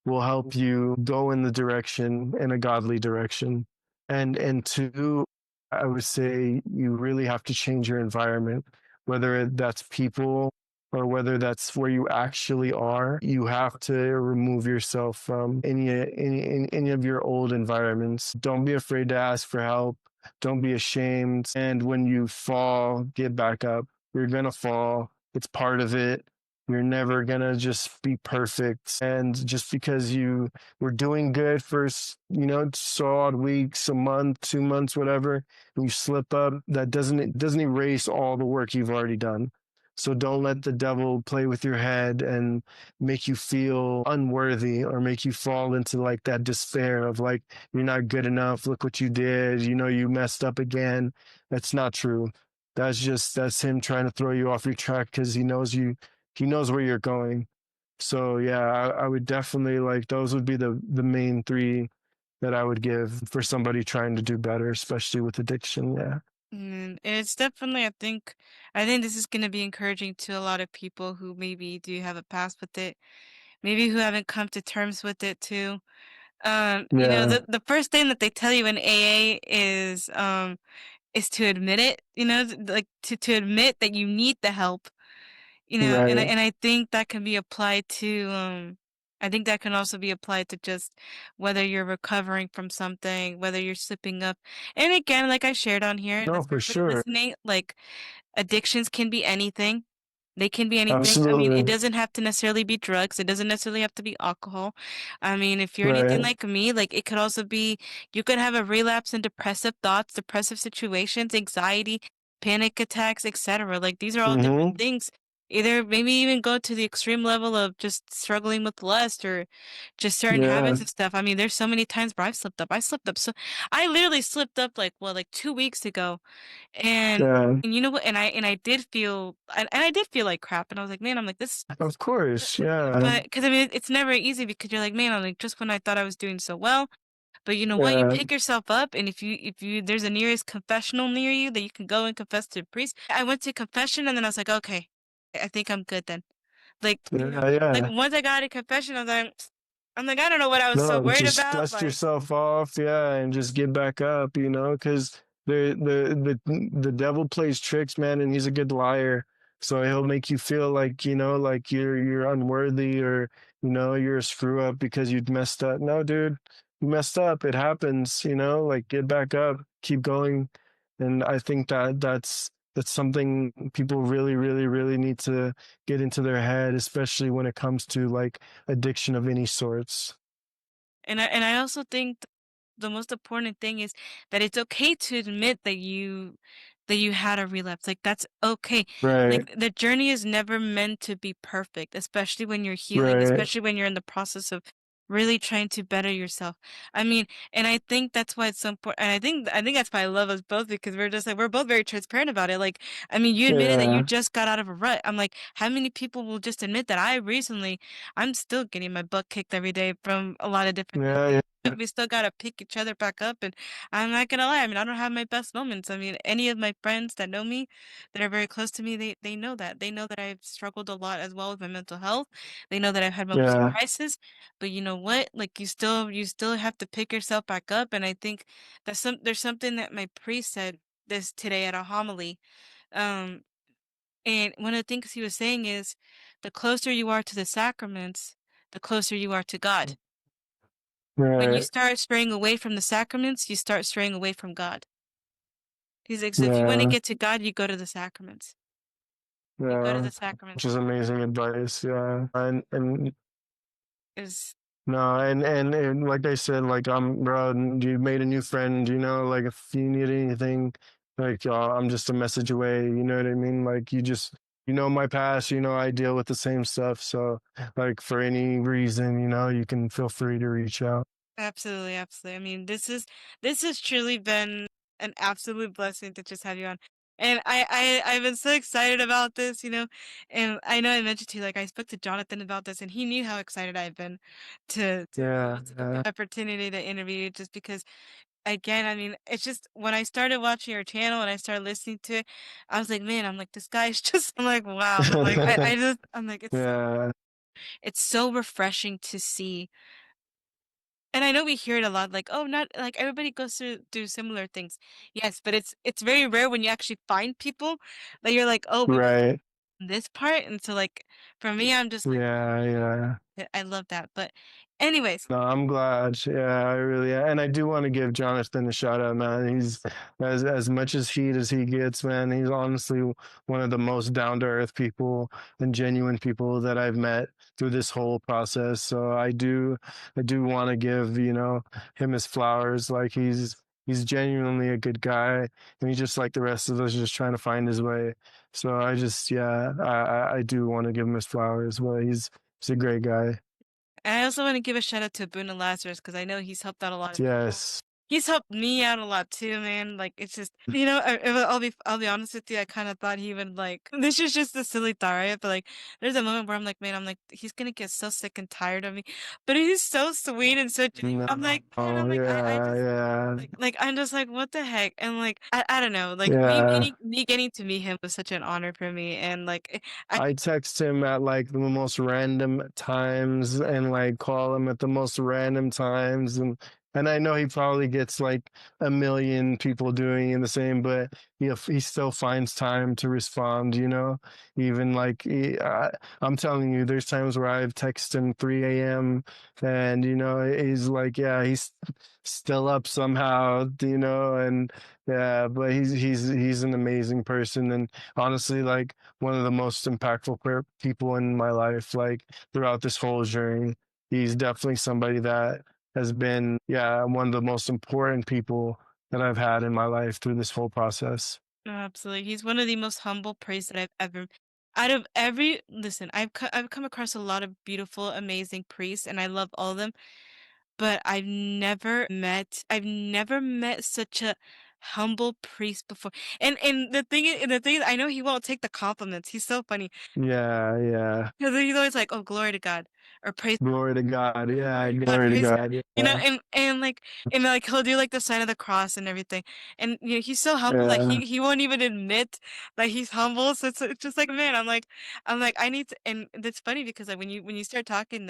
will help you go in the direction, in a godly direction. And two, I would say you really have to change your environment, whether that's people or whether that's where you actually are. You have to remove yourself from any of your old environments. Don't be afraid to ask for help. Don't be ashamed. And when you fall, get back up. You're gonna fall. It's part of it. You're never gonna just be perfect. And just because you were doing good for so odd weeks, a month, 2 months, whatever, and you slip up, that doesn't erase all the work you've already done. So don't let the devil play with your head and make you feel unworthy, or make you fall into like that despair of like you're not good enough. Look what you did. You messed up again. That's not true. That's him trying to throw you off your track because he knows where you're going. So yeah, I would definitely like those would be the main three that I would give for somebody trying to do better, especially with addiction. Yeah. And it's definitely, I think this is going to be encouraging to a lot of people who maybe do have a past with it, maybe who haven't come to terms with it too. Yeah. The first thing that they tell you in AA is to admit it, like to admit that you need the help, Right. and I think that can be applied to I think that can also be applied to just whether you're recovering from something, whether you're slipping up. And again, like I shared on here, No, that's for for everybody sure. listening, like addictions can be anything. They can be anything. I mean, it Absolutely. doesn't have to necessarily be drugs. It doesn't necessarily have to be alcohol. I mean, if you're anything Right. like me, like it could also be, you could have a relapse in depressive thoughts, depressive situations, anxiety, panic attacks, etc. Like these are all different Mm-hmm. things. either maybe even go to the extreme level of just struggling with lust or just certain Yeah. habits and stuff. I mean, there's so many times where I've slipped up. I slipped up. So I literally slipped up like, well, like 2 weeks ago. And Yeah. and you know what? And I did feel and I did feel like crap. And I was like, man, I'm like this. Of course. Yeah. But because I mean, it's never easy because you're like, man, I'm like just when I thought I was doing so well. But you know what? You Yeah. pick yourself up, and if you there's a nearest confessional near you that you can go and confess to a priest. I went to confession, and then I was like, okay, I think I'm good then. Like, Yeah. like Yeah. once I got to confession, I'm like, I don't know what I was so No, worried just about. dust Like, yourself off, yeah, and just get back up, because the devil plays tricks, man, and he's a good liar. So he'll make you feel like, like you're unworthy, or you're a screw up because you'd messed up. No, dude, you messed up. It happens, like get back up, keep going. And I think that's something people really, really, really need to get into their head, especially when it comes to like addiction of any sorts. and I also think the most important thing is that it's okay to admit that you had a relapse. Like that's okay. Right, Like the journey is never meant to be perfect, especially when you're healing, right, especially when you're in the process of really trying to better yourself. I mean, and I think that's why it's so important. And I think that's why I love us both because we're just like we're both very transparent about it. Like, I mean, you admitted that you yeah, just got out of a rut. I'm like, how many people will just admit that I'm still getting my butt kicked every day from a lot of different things. yeah, yeah, We still gotta pick each other back up, and I'm not gonna lie. I mean, I don't have my best moments. I mean, any of my friends that know me, that are very close to me, they know that. They know that I've struggled a lot as well with my mental health. They know that I've had moments of yeah, crisis. But you know what? Like you still have to pick yourself back up. And I think there's something that my priest said this today at a homily. Um, and one of the things he was saying is, the closer you are to the sacraments, the closer you are to God. When you right, start straying away from the sacraments, you start straying away from God. He's like, so if you want to yeah, get to God, you go to the sacraments. You go to yeah, the which sacraments. is amazing advice, yeah. And Is no, and like I said, like bro, you made a new friend, like if you need anything, like I'm just a message away, you know what I mean? Like my past, I deal with the same stuff, so like for any reason, you can feel free to reach out. absolutely, absolutely. I mean, this has truly been an absolute blessing to just have you on. And I've been so excited about this, and I know I mentioned to you, like I spoke to Jonathan about this, and he knew how excited I've been to be Yeah, able to get yeah. the opportunity to interview you, just because again, I mean, it's just when I started watching your channel and I started listening to it, I was like, man, I'm like, this guy's just, I'm like, wow. I'm like, I'm like, Yeah, it's so refreshing to see. And I know we hear it a lot, like, oh, not like everybody goes through do similar things. Yes, but it's very rare when you actually find people that you're like, oh, we were right. in this part. And so like for me, I'm just like, Yeah, yeah. I love that. But anyways, No, I'm glad. Yeah, I really, and I do want to give Jonathan a shout out, man. He's as much as heat as he gets, man. He's honestly one of the most down to earth people and genuine people that I've met through this whole process. So I do want to give him his flowers. Like he's genuinely a good guy, and he's just like the rest of us, just trying to find his way. So I just, yeah, I do want to give him his flowers. Well, he's a great guy. and I also want to give a shout out to Bruno Lazarus because I know he's helped out a lot of people. Yes. He's helped me out a lot too, man. Like it's just, I'll be honest with you. I kind of thought he would like. This is just a silly thought, right? But like, there's a moment where I'm like, man, I'm like, he's gonna get so sick and tired of me. But he's so sweet and so genuine. No, I'm like, man, I'm like, I yeah, just yeah, like I'm just like, what the heck? And like, I don't know. Like yeah. me getting to meet him was such an honor for me. And like, I I text him at like the most random times and like call him at the most random times, and I know he probably gets like a million people doing the same, but he still finds time to respond, even like I'm telling you, there's times where I've texted him 3 a.m. and he's like, yeah, he's still up somehow, and yeah, but he's an amazing person, and honestly, like one of the most impactful people in my life, like throughout this whole journey. He's definitely somebody that has been, yeah, one of the most important people that I've had in my life through this whole process. no, absolutely. He's one of the most humble priests that I've ever. Out of every listen, I've come across a lot of beautiful, amazing priests, and I love all of them. But I've never met such a humble priest before. And the thing is, I know he won't take the compliments. He's so funny. Yeah, yeah. Because he's always like, "Oh, glory to God," or "Praise Glory to God. Yeah, God, glory to praise God." God. You know, Yeah. and like he'll do like the sign of the cross and everything. And you know, he's so humble that Yeah. he won't even admit that he's humble. So it's just like, man, I'm like, I need to. And it's funny because like when you start talking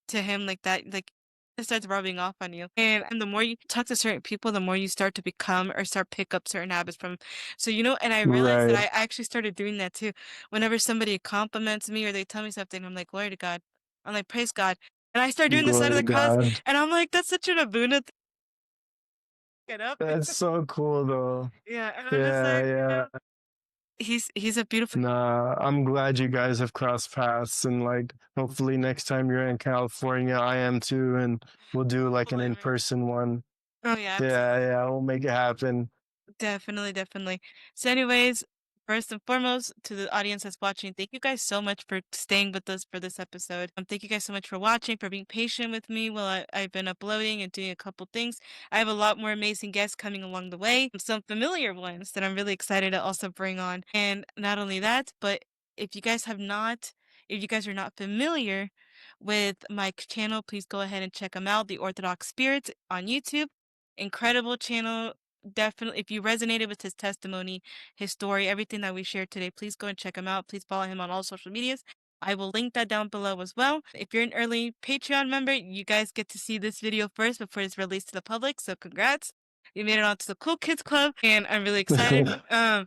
to him like that, like it starts rubbing off on you. And the more you talk to certain people, the more you start to become or start pick up certain habits from. So you know, and I realized that Right. I actually started doing that too. Whenever somebody compliments me or they tell me something, I'm like, glory to God. I'm like, praise God. And I start doing the sign Glory of to the cross, God. and I'm like, that's such an Abuna to get up. That's so cool though. Yeah, and I'm just Yeah, like, you yeah. know, he's a beautiful. Nah, I'm glad you guys have crossed paths and like hopefully next time you're in California, I am too, and we'll do like an Hopefully, man. in-person one. Oh yeah, Yeah, absolutely. yeah, we'll make it happen. Definitely, definitely. So anyways, first and foremost, to the audience that's watching, thank you guys so much for staying with us for this episode. Thank you guys so much for watching, for being patient with me while I've been uploading and doing a couple things. I have a lot more amazing guests coming along the way, some familiar ones that I'm really excited to also bring on. And not only that, but if you guys have not, if you guys are not familiar with my channel, please go ahead and check them out, The Orthodox Spirits on YouTube. Incredible channel, definitely, if you resonated with his testimony, his story, everything that we shared today, please go and check him out. Please follow him on all social medias. I will link that down below as well. If you're an early Patreon member, you guys get to see this video first before it's released to the public. So congrats. You made it onto the Cool Kids Club and I'm really excited. And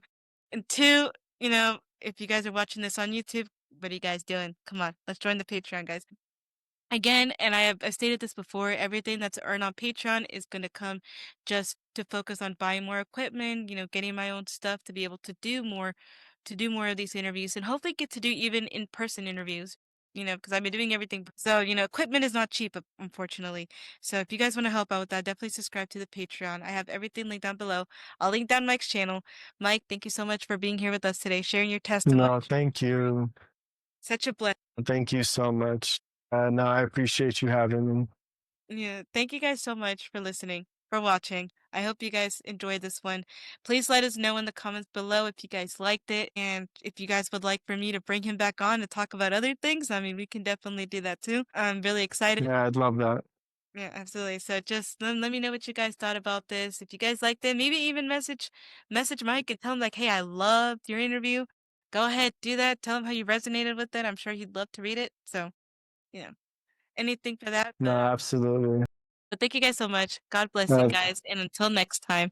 two, you know, if you guys are watching this on YouTube, what are you guys doing? Come on, let's join the Patreon, guys. Again, and I've stated this before, everything that's earned on Patreon is going to come just to focus on buying more equipment, you know, getting my own stuff to be able to do more of these interviews and hopefully get to do even in-person interviews, you know, because I've been doing everything. So, you know, equipment is not cheap, unfortunately. So if you guys want to help out with that, definitely subscribe to the Patreon. I have everything linked down below. I'll link down Mike's channel. Mike, thank you so much for being here with us today, sharing your testimony. No, thank you. Such a blessing. Thank you so much. No, I appreciate you having me. Yeah, thank you guys so much for listening, for watching. I hope you guys enjoyed this one. Please let us know in the comments below if you guys liked it and if you guys would like for me to bring him back on to talk about other things. I mean, we can definitely do that too. I'm really excited. Yeah, I'd love that. Yeah, absolutely. So just let me know what you guys thought about this. If you guys liked it, maybe even message Mike and tell him like, "Hey, I loved your interview." Go ahead, do that. Tell him how you resonated with it. I'm sure he'd love to read it. So, yeah, anything for that. No, absolutely. But thank you guys so much. God bless you Uh, guys. And until next time.